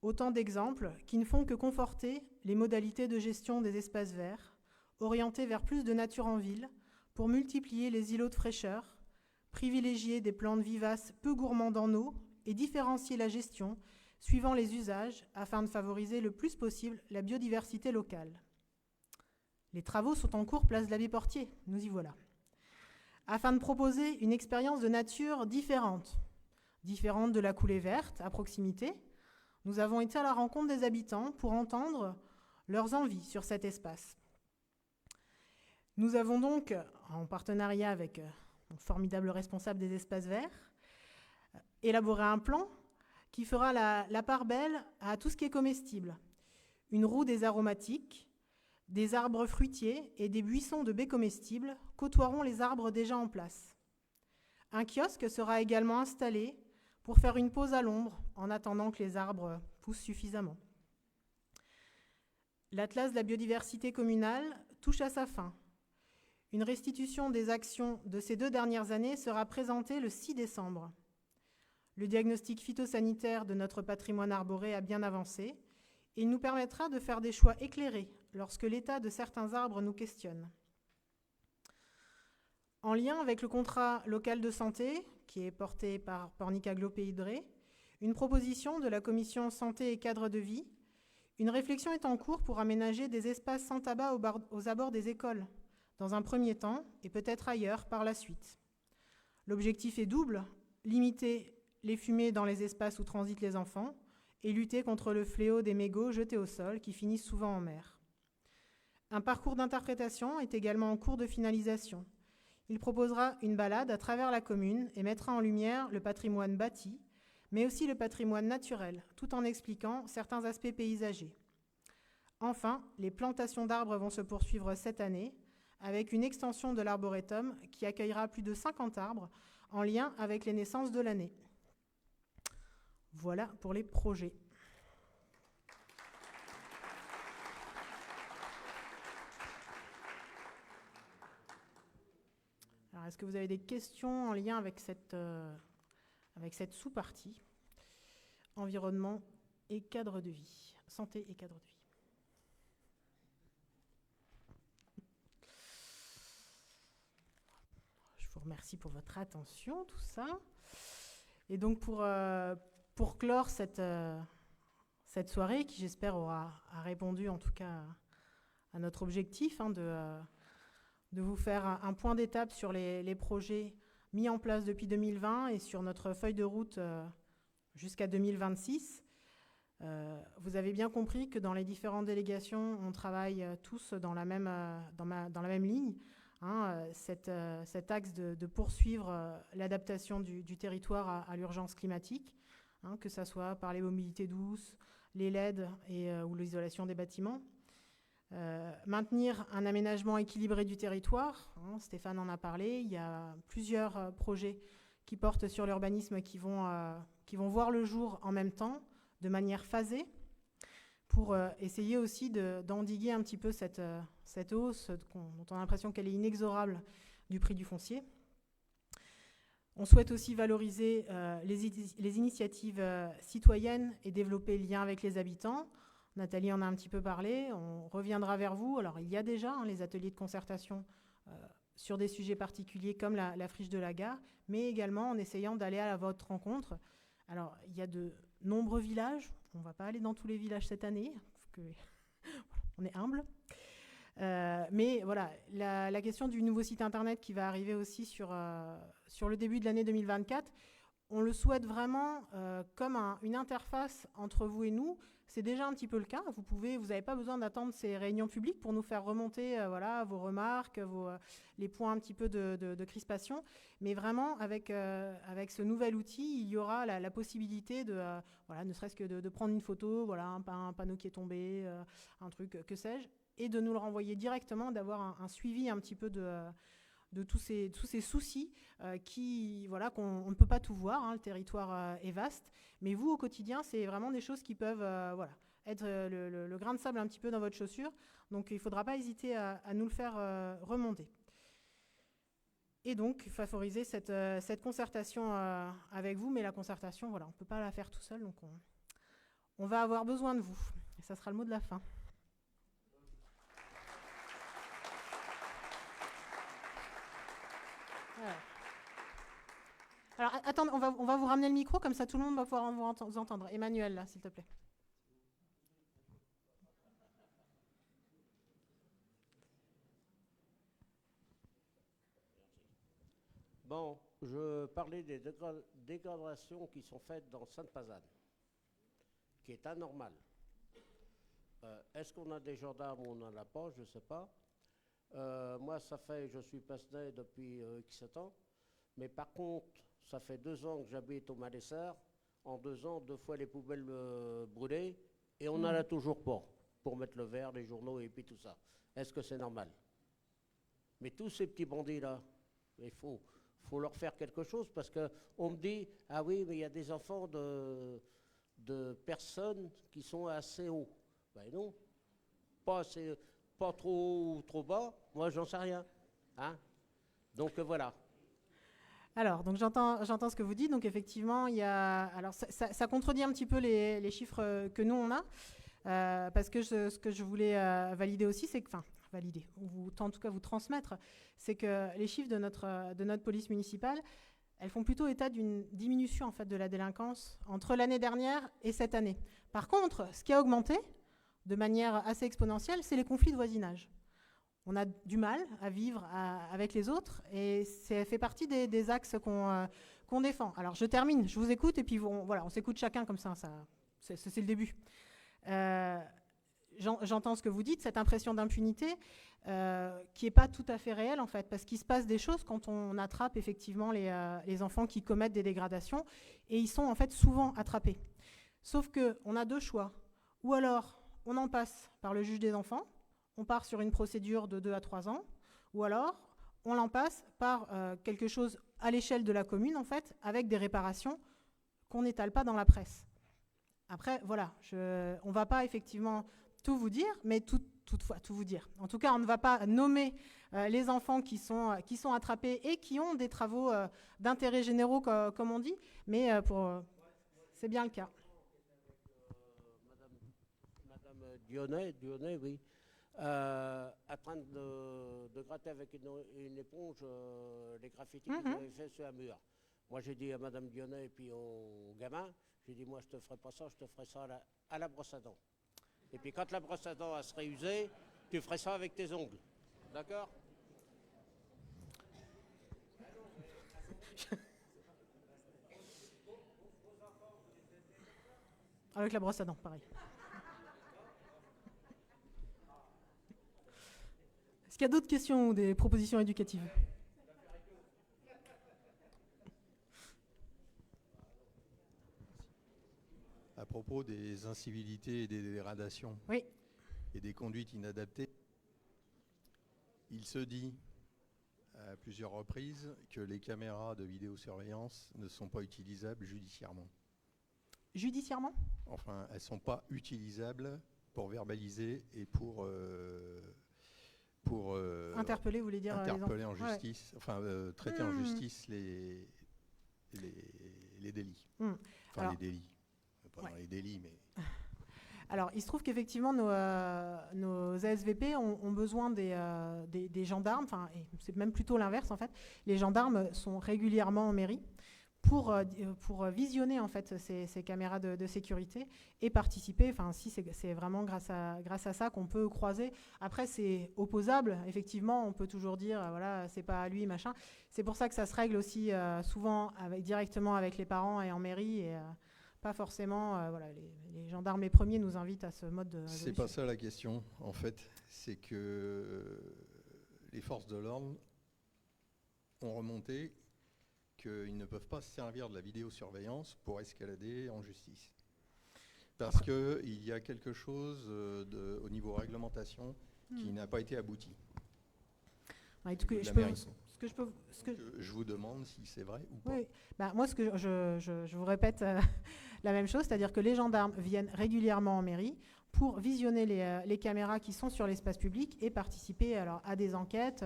[SPEAKER 1] Autant d'exemples qui ne font que conforter les modalités de gestion des espaces verts, orientés vers plus de nature en ville, pour multiplier les îlots de fraîcheur, privilégier des plantes vivaces peu gourmandes en eau et différencier la gestion suivant les usages afin de favoriser le plus possible la biodiversité locale. Les travaux sont en cours place de l'Abbé Portier, nous y voilà. Afin de proposer une expérience de nature différente de la coulée verte à proximité, nous avons été à la rencontre des habitants pour entendre leurs envies sur cet espace. Nous avons donc, en partenariat avec un formidable responsable des espaces verts, élaboré un plan qui fera la part belle à tout ce qui est comestible. Une roue des aromatiques, des arbres fruitiers et des buissons de baies comestibles côtoieront les arbres déjà en place. Un kiosque sera également installé pour faire une pause à l'ombre en attendant que les arbres poussent suffisamment. L'Atlas de la biodiversité communale touche à sa fin. Une restitution des actions de ces 2 dernières années sera présentée le 6 décembre. Le diagnostic phytosanitaire de notre patrimoine arboré a bien avancé et il nous permettra de faire des choix éclairés lorsque l'état de certains arbres nous questionne. En lien avec le contrat local de santé, qui est porté par Pornic-Aglo-Pays de Ré, une proposition de la commission santé et cadre de vie, une réflexion est en cours pour aménager des espaces sans tabac aux abords des écoles, dans un premier temps et peut-être ailleurs par la suite. L'objectif est double, limiter les fumées dans les espaces où transitent les enfants et lutter contre le fléau des mégots jetés au sol qui finissent souvent en mer. Un parcours d'interprétation est également en cours de finalisation. Il proposera une balade à travers la commune et mettra en lumière le patrimoine bâti, mais aussi le patrimoine naturel, tout en expliquant certains aspects paysagers. Enfin, les plantations d'arbres vont se poursuivre cette année, avec une extension de l'arboretum qui accueillera plus de 50 arbres en lien avec les naissances de l'année. Voilà pour les projets. Alors, est-ce que vous avez des questions en lien avec cette sous-partie environnement et cadre de vie, santé et cadre de vie? Je vous remercie pour votre attention, tout ça. Et donc pour clore cette soirée, qui j'espère a répondu en tout cas à notre objectif de vous faire un point d'étape sur les projets mis en place depuis 2020 et sur notre feuille de route jusqu'à 2026. Vous avez bien compris que dans les différentes délégations, on travaille tous dans la même ligne. Cet axe de poursuivre l'adaptation du territoire à l'urgence climatique, que ce soit par les mobilités douces, les LED ou l'isolation des bâtiments. Maintenir un aménagement équilibré du territoire, Stéphane en a parlé, il y a plusieurs projets qui portent sur l'urbanisme qui vont voir le jour en même temps, de manière phasée, pour essayer aussi d'endiguer un petit peu cette hausse dont on a l'impression qu'elle est inexorable du prix du foncier. On souhaite aussi valoriser les initiatives citoyennes et développer le lien avec les habitants. Nathalie en a un petit peu parlé, on reviendra vers vous. Alors il y a déjà les ateliers de concertation sur des sujets particuliers comme la friche de la gare, mais également en essayant d'aller à votre rencontre. Alors il y a de nombreux villages, on ne va pas aller dans tous les villages cette année, parce que on est humble. Mais voilà, la question du nouveau site internet qui va arriver aussi sur le début de l'année 2024, on le souhaite vraiment comme une interface entre vous et nous. C'est déjà un petit peu le cas. Vous n'avez pas besoin d'attendre ces réunions publiques pour nous faire remonter vos remarques, les points un petit peu de crispation. Mais vraiment, avec ce nouvel outil, il y aura la possibilité ne serait-ce que de prendre une photo, un panneau qui est tombé, un truc, que sais-je, et de nous le renvoyer directement, d'avoir un suivi un petit peu de tous ces soucis qu'on ne peut pas tout voir. Le territoire est vaste. Mais vous, au quotidien, c'est vraiment des choses qui peuvent être le grain de sable un petit peu dans votre chaussure. Donc, il ne faudra pas hésiter à nous le faire remonter. Et donc, favoriser cette concertation avec vous. Mais la concertation, on ne peut pas la faire tout seul. Donc, on va avoir besoin de vous. Et ça sera le mot de la fin. Alors, attends, on va vous ramener le micro, comme ça tout le monde va pouvoir vous entendre. Emmanuel, là, s'il te plaît.
[SPEAKER 11] Bon, je parlais des dégradations qui sont faites dans Sainte-Pazanne, qui est anormal. Est-ce qu'on a des gendarmes ou on n'en a pas? Je ne sais pas. Moi, je suis passionné depuis X ans, mais par contre, ça fait 2 ans que j'habite au Malessard. En 2 ans, 2 fois les poubelles brûlées, et on n'en a toujours pas pour mettre le verre, les journaux et puis tout ça. Est-ce que c'est normal? Mais tous ces petits bandits-là, il faut leur faire quelque chose, parce qu'on me dit, ah oui, mais il y a des enfants de personnes qui sont assez hauts. Ben non, pas trop bas, moi j'en sais rien. Hein? Donc voilà.
[SPEAKER 1] Alors, donc j'entends ce que vous dites. Donc effectivement, alors ça contredit un petit peu les chiffres que nous on a, parce que ce que je voulais valider aussi, c'est que, valider, ou en tout cas vous transmettre, c'est que les chiffres de notre police municipale, elles font plutôt état d'une diminution en fait de la délinquance entre l'année dernière et cette année. Par contre, ce qui a augmenté de manière assez exponentielle, c'est les conflits de voisinage. On a du mal à vivre avec les autres, et ça fait partie des axes qu'on défend. Alors je termine, je vous écoute, et puis on s'écoute chacun comme ça, c'est le début. J'entends ce que vous dites, cette impression d'impunité qui n'est pas tout à fait réelle en fait, parce qu'il se passe des choses quand on attrape effectivement les enfants qui commettent des dégradations, et ils sont en fait souvent attrapés. Sauf qu'on a 2 choix. Ou alors on en passe par le juge des enfants, on part sur une procédure de 2 à 3 ans, ou alors on l'en passe par quelque chose à l'échelle de la commune, en fait, avec des réparations qu'on n'étale pas dans la presse. Après, voilà, on ne va pas effectivement tout vous dire, mais toutefois tout vous dire. En tout cas, on ne va pas nommer les enfants qui sont attrapés et qui ont des travaux d'intérêt généraux, comme on dit, mais c'est bien le cas.
[SPEAKER 11] Madame Dionnet, oui. En train de gratter avec une éponge les graffitis qu'ils avaient fait sur un mur. Moi, j'ai dit à Madame Dionnet et puis au gamin, j'ai dit, moi, je te ferai pas ça, je te ferai ça à la brosse à dents. Et puis, quand la brosse à dents serait usée, tu ferais ça avec tes ongles. D'accord?
[SPEAKER 1] Avec la brosse à dents, pareil. Est-ce qu'il y a d'autres questions ou des propositions éducatives?
[SPEAKER 12] À propos des incivilités et des dégradations,
[SPEAKER 1] oui,
[SPEAKER 12] et des conduites inadaptées, il se dit à plusieurs reprises que les caméras de vidéosurveillance ne sont pas utilisables judiciairement.
[SPEAKER 1] Judiciairement?
[SPEAKER 12] Enfin, elles ne sont pas utilisables pour verbaliser et pour
[SPEAKER 1] interpeller, vous voulez dire
[SPEAKER 12] interpeller en justice,
[SPEAKER 1] ouais.
[SPEAKER 12] Traiter en justice les délits. Enfin, alors, les délits. Pas dans les délits, mais...
[SPEAKER 1] Alors, il se trouve qu'effectivement, nos ASVP ont besoin des gendarmes, et c'est même plutôt l'inverse, en fait. Les gendarmes sont régulièrement en mairie pour visionner en fait ces caméras de sécurité et participer. Enfin, si c'est vraiment grâce à ça qu'on peut croiser. Après, c'est opposable. Effectivement, on peut toujours dire voilà, c'est pas à lui, machin. C'est pour ça que ça se règle aussi souvent directement avec les parents et en mairie et pas forcément. Voilà, les gendarmes les premiers nous invitent à ce mode de.
[SPEAKER 12] C'est pas ça la question. En fait, c'est que les forces de l'ordre ont remonté qu'ils ne peuvent pas se servir de la vidéosurveillance pour escalader en justice. Parce qu'il y a quelque chose au niveau réglementation qui n'a pas été abouti. Je vous demande si c'est vrai ou pas.
[SPEAKER 1] Oui. Moi, je vous répète la même chose, c'est-à-dire que les gendarmes viennent régulièrement en mairie pour visionner les caméras qui sont sur l'espace public et participer alors, à des enquêtes,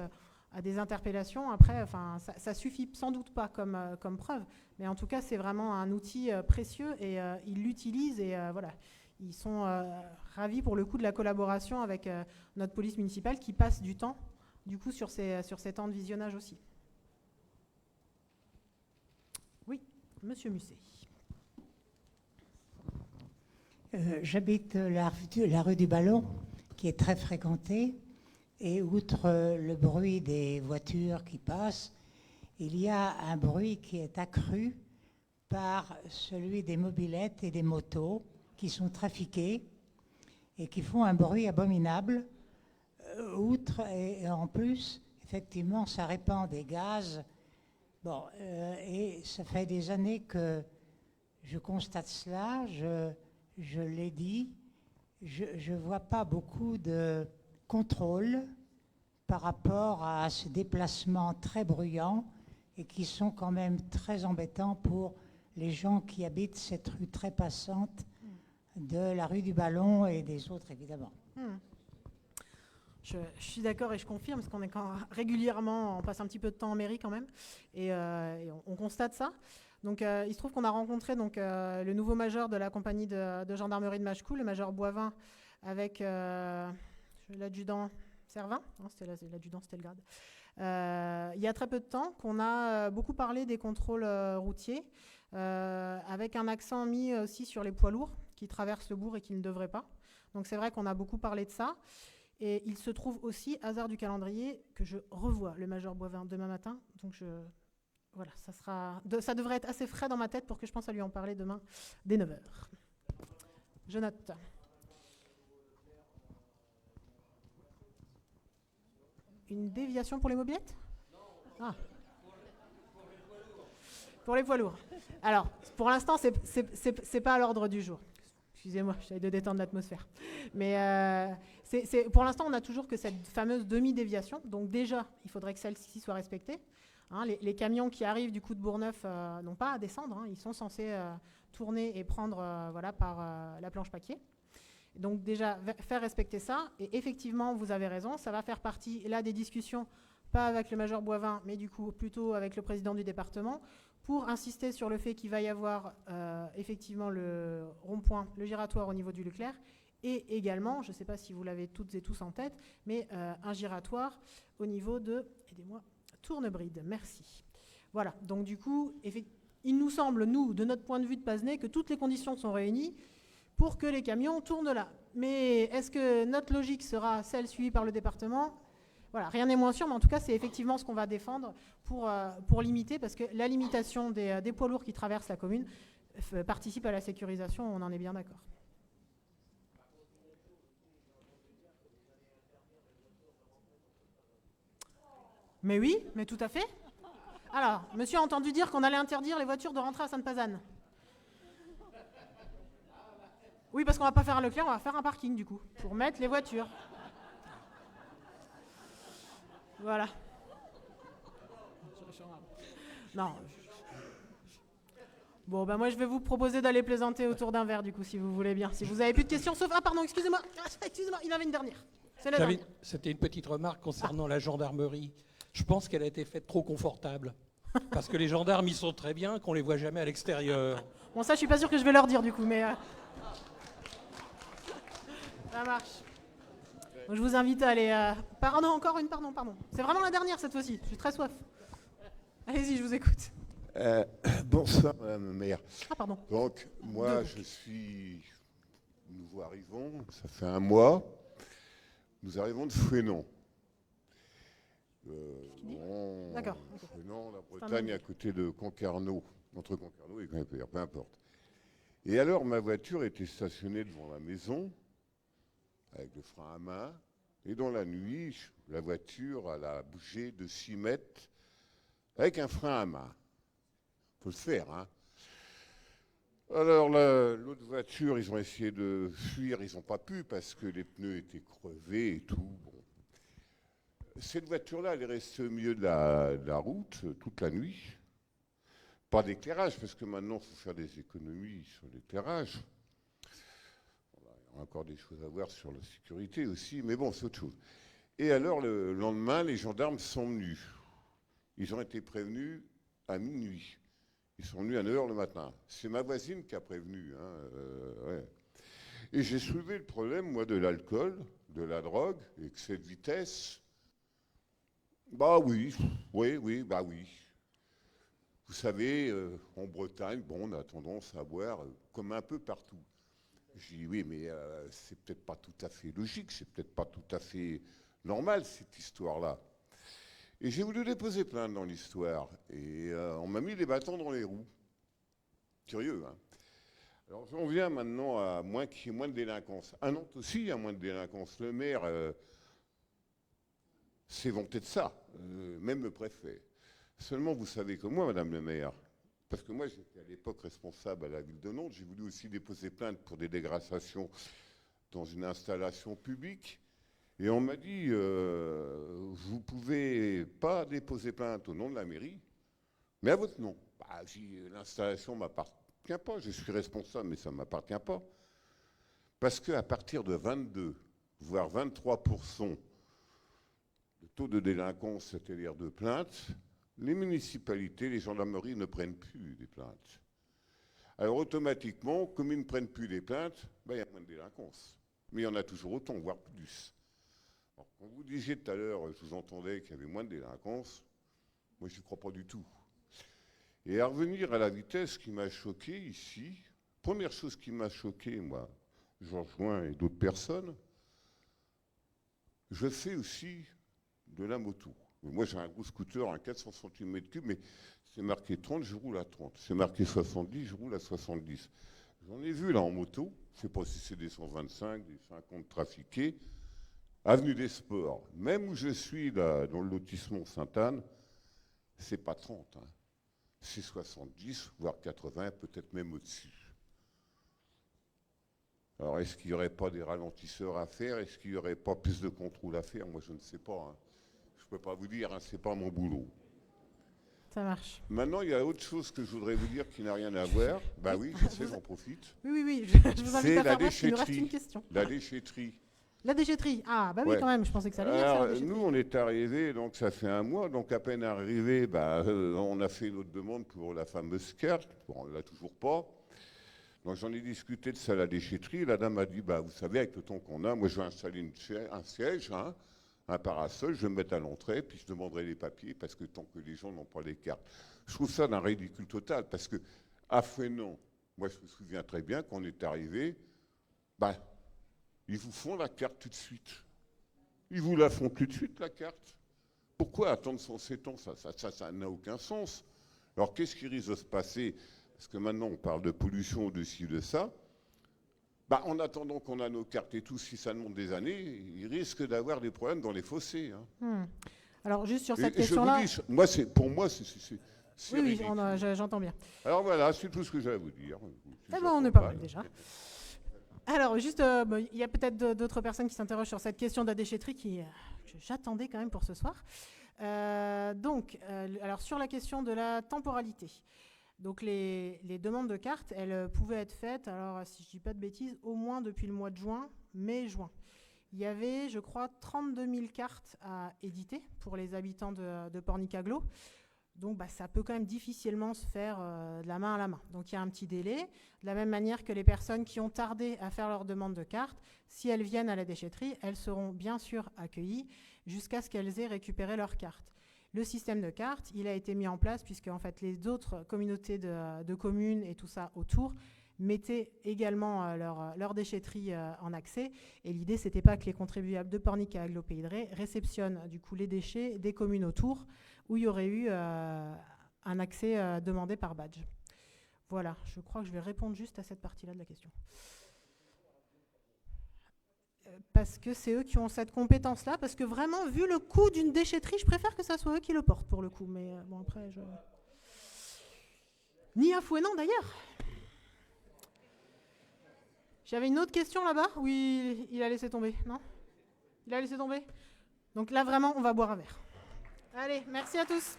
[SPEAKER 1] à des interpellations. Après, enfin, ça suffit sans doute pas comme preuve, mais en tout cas, c'est vraiment un outil précieux et ils l'utilisent et voilà. Ils sont ravis pour le coup de la collaboration avec notre police municipale qui passe du temps, du coup, sur ces temps de visionnage aussi. Oui, Monsieur Musset.
[SPEAKER 3] J'habite la rue du Ballon, qui est très fréquentée. Et outre le bruit des voitures qui passent, il y a un bruit qui est accru par celui des mobylettes et des motos qui sont trafiquées et qui font un bruit abominable. Outre et en plus, effectivement, ça répand des gaz. Bon, et ça fait des années que je constate cela, je l'ai dit, je ne vois pas beaucoup de contrôle par rapport à ces déplacements très bruyants et qui sont quand même très embêtants pour les gens qui habitent cette rue très passante de la rue du Ballon et des autres évidemment.
[SPEAKER 1] Je suis d'accord et je confirme parce qu'on est régulièrement, on passe un petit peu de temps en mairie quand même et on constate ça. Donc il se trouve qu'on a rencontré donc, le nouveau major de la compagnie de gendarmerie de Machecoul, le major Boivin, avec l'adjudant Servin, non, l'adjudant c'était le grade. Il y a très peu de temps qu'on a beaucoup parlé des contrôles routiers, avec un accent mis aussi sur les poids lourds qui traversent le bourg et qui ne devraient pas. Donc c'est vrai qu'on a beaucoup parlé de ça. Et il se trouve aussi, hasard du calendrier, que je revois le major Boivin demain matin. Donc voilà, ça devrait être assez frais dans ma tête pour que je pense à lui en parler demain dès 9h. Je note. Une déviation pour les mobylettes ? Ah. Pour les poids lourds. Alors, pour l'instant, c'est pas à l'ordre du jour. Excusez-moi, j'essaie de détendre l'atmosphère. Mais pour l'instant, on n'a toujours que cette fameuse demi-déviation. Donc déjà, il faudrait que celle-ci soit respectée. Hein, les camions qui arrivent du coup de Bourgneuf n'ont pas à descendre. Hein, ils sont censés tourner et prendre voilà, par la planche papier. Donc déjà, faire respecter ça. Et effectivement, vous avez raison, ça va faire partie là des discussions, pas avec le major Boivin, mais du coup plutôt avec le président du département, pour insister sur le fait qu'il va y avoir effectivement le rond-point, le giratoire au niveau du Leclerc, et également, je ne sais pas si vous l'avez toutes et tous en tête, mais un giratoire au niveau de, aidez-moi, Tournebride. Merci. Voilà, donc du coup, il nous semble, nous, de notre point de vue de Pazenay, que toutes les conditions sont réunies pour que les camions tournent là. Mais est-ce que notre logique sera celle suivie par le département ? Voilà, rien n'est moins sûr, mais en tout cas, c'est effectivement ce qu'on va défendre pour limiter, parce que la limitation des poids lourds qui traversent la commune participe à la sécurisation, on en est bien d'accord. Mais oui, mais tout à fait. Alors, monsieur a entendu dire qu'on allait interdire les voitures de rentrer à Sainte-Pazanne. Oui, parce qu'on va pas faire un Leclerc, on va faire un parking, du coup, pour mettre les voitures. Voilà. Non. Bon, ben moi, je vais vous proposer d'aller plaisanter autour d'un verre, du coup, si vous voulez bien. Si vous avez plus de questions, sauf... Ah, pardon, excusez-moi. Excusez-moi, il avait une dernière. C'est la dernière.
[SPEAKER 17] C'était une petite remarque concernant la gendarmerie. Je pense qu'elle a été faite trop confortable. Parce que les gendarmes, ils sont très bien, qu'on les voit jamais à l'extérieur.
[SPEAKER 1] Bon, ça, je suis pas sûr que je vais leur dire, du coup, mais... Ça marche. Donc, je vous invite à aller... Pardon, encore une, pardon. C'est vraiment la dernière, cette fois-ci. Je suis très soif. Allez-y, je vous écoute.
[SPEAKER 4] Bonsoir, Madame la maire.
[SPEAKER 1] Ah, pardon.
[SPEAKER 4] Donc, moi, je suis nouveau arrivant, ça fait un mois. Nous arrivons de Fouesnant.
[SPEAKER 1] D'accord.
[SPEAKER 4] Fouesnant, la Bretagne, à côté de Concarneau, entre Concarneau et Quimper, peu importe. Et alors, ma voiture était stationnée devant la maison, avec le frein à main. Et dans la nuit, la voiture, elle a bougé de 6 mètres avec un frein à main. Faut le faire, hein. Alors, l'autre voiture, ils ont essayé de fuir, ils n'ont pas pu parce que les pneus étaient crevés et tout. Bon. Cette voiture-là, elle est restée au milieu de la route toute la nuit. Pas d'éclairage, parce que maintenant, il faut faire des économies sur l'éclairage. Il y a encore des choses à voir sur la sécurité aussi, mais bon, c'est autre chose. Et alors, le lendemain, les gendarmes sont venus. Ils ont été prévenus à minuit. Ils sont venus à 9h le matin. C'est ma voisine qui a prévenu. Hein, ouais. Et j'ai soulevé le problème, moi, de l'alcool, de la drogue, excès de vitesse. Bah oui, bah oui. Vous savez, en Bretagne, bon, on a tendance à boire comme un peu partout. J'ai dit oui, mais c'est peut-être pas tout à fait logique, c'est peut-être pas tout à fait normal, cette histoire-là. Et j'ai voulu déposer plainte dans l'histoire. Et on m'a mis des bâtons dans les roues. Curieux, hein. Alors j'en viens maintenant à qu'il y ait moins de délinquance. À Nantes aussi, il y a moins de délinquance. Le maire s'est vanté de ça, même le préfet. Seulement, vous savez que moi, Madame le maire, parce que moi j'étais à l'époque responsable à la ville de Nantes, j'ai voulu aussi déposer plainte pour des dégradations dans une installation publique. Et on m'a dit, vous ne pouvez pas déposer plainte au nom de la mairie, mais à votre nom. Bah, l'installation ne m'appartient pas, je suis responsable, mais ça ne m'appartient pas. Parce qu'à partir de 22, voire 23%, le taux de délinquance, c'est-à-dire de plaintes, les municipalités, les gendarmeries ne prennent plus des plaintes. Alors automatiquement, comme ils ne prennent plus des plaintes, il y a moins de délinquance. Mais il y en a toujours autant, voire plus. Alors, quand vous disiez tout à l'heure, je vous entendais qu'il y avait moins de délinquance, moi je ne crois pas du tout. Et à revenir à la vitesse qui m'a choqué ici, première chose qui m'a choqué, moi, j'en rejoins et d'autres personnes, je fais aussi de la moto. Moi j'ai un gros scooter, un 400 cm3, mais c'est marqué 30, je roule à 30. C'est marqué 70, je roule à 70. J'en ai vu là en moto, je ne sais pas si c'est des 125, des 50 trafiqués, avenue des Sports, même où je suis là, dans le lotissement Sainte-Anne, c'est pas 30, hein. C'est 70, voire 80, peut-être même au-dessus. Alors est-ce qu'il n'y aurait pas des ralentisseurs à faire? Est-ce qu'il n'y aurait pas plus de contrôle à faire? Moi je ne sais pas, hein. Je ne peux pas vous dire, hein, ce n'est pas mon boulot.
[SPEAKER 1] Ça marche.
[SPEAKER 4] Maintenant, il y a autre chose que je voudrais vous dire qui n'a rien à voir. Bah oui, je sais, j'en profite.
[SPEAKER 1] Oui, je vous invite à faire bref, il nous reste une question.
[SPEAKER 4] La déchetterie.
[SPEAKER 1] La déchetterie. Ah, bah oui,
[SPEAKER 4] Ouais.
[SPEAKER 1] quand même, je pensais que ça allait
[SPEAKER 4] Alors,
[SPEAKER 1] la déchetterie.
[SPEAKER 4] nous, on est arrivés, donc ça fait un mois, donc à peine arrivé, on a fait notre demande pour la fameuse carte. Bon, on ne l'a toujours pas. Donc j'en ai discuté de ça à la déchetterie. La dame a dit, vous savez, avec le temps qu'on a, moi je vais installer un siège, hein, un parasol, je vais me mettre à l'entrée, puis je demanderai les papiers, parce que tant que les gens n'ont pas les cartes. Je trouve ça d'un ridicule total, parce que à Fouesnant, moi je me souviens très bien, quand on est arrivé, ils vous font la carte tout de suite. Ils vous la font tout de suite, la carte. Pourquoi attendre 107 ans? Ça n'a aucun sens. Alors qu'est-ce qui risque de se passer? Parce que maintenant on parle de pollution au-dessus de ça. En attendant qu'on a nos cartes et tout, si ça demande des années, il risque d'avoir des problèmes dans les fossés. Hein.
[SPEAKER 1] Alors juste sur cette
[SPEAKER 4] Et
[SPEAKER 1] question-là...
[SPEAKER 4] je vous dis, pour moi, c'est
[SPEAKER 1] Oui,
[SPEAKER 4] ridicule.
[SPEAKER 1] j'entends bien.
[SPEAKER 4] Alors voilà, c'est tout ce que j'ai à vous dire.
[SPEAKER 1] Eh ben, on est pas mal déjà. Alors, juste, il y a peut-être d'autres personnes qui s'interrogent sur cette question de la déchetterie que j'attendais quand même pour ce soir. Alors sur la question de la temporalité. Donc les demandes de cartes, elles pouvaient être faites, alors si je ne dis pas de bêtises, au moins depuis le mois de juin, mai-juin. Il y avait, je crois, 32 000 cartes à éditer pour les habitants de Pornicaglo. Donc ça peut quand même difficilement se faire de la main à la main. Donc il y a un petit délai. De la même manière que les personnes qui ont tardé à faire leur demande de carte, si elles viennent à la déchetterie, elles seront bien sûr accueillies jusqu'à ce qu'elles aient récupéré leur carte. Le système de carte, il a été mis en place puisque en fait, les autres communautés de communes et tout ça autour mettaient également leur déchetterie en accès. Et l'idée, c'était pas que les contribuables de Pornic et Aglo-Pays-de-Ré réceptionnent du coup les déchets des communes autour où il y aurait eu un accès demandé par badge. Voilà, je crois que je vais répondre juste à cette partie-là de la question. Parce que c'est eux qui ont cette compétence-là, parce que vraiment, vu le coût d'une déchetterie, je préfère que ça soit eux qui le portent pour le coup. Mais bon, après, ni à fouet, non, d'ailleurs. J'avais une autre question là-bas. Oui, il a laissé tomber, non? Il a laissé tomber. Donc là, vraiment, on va boire un verre. Allez, merci à tous.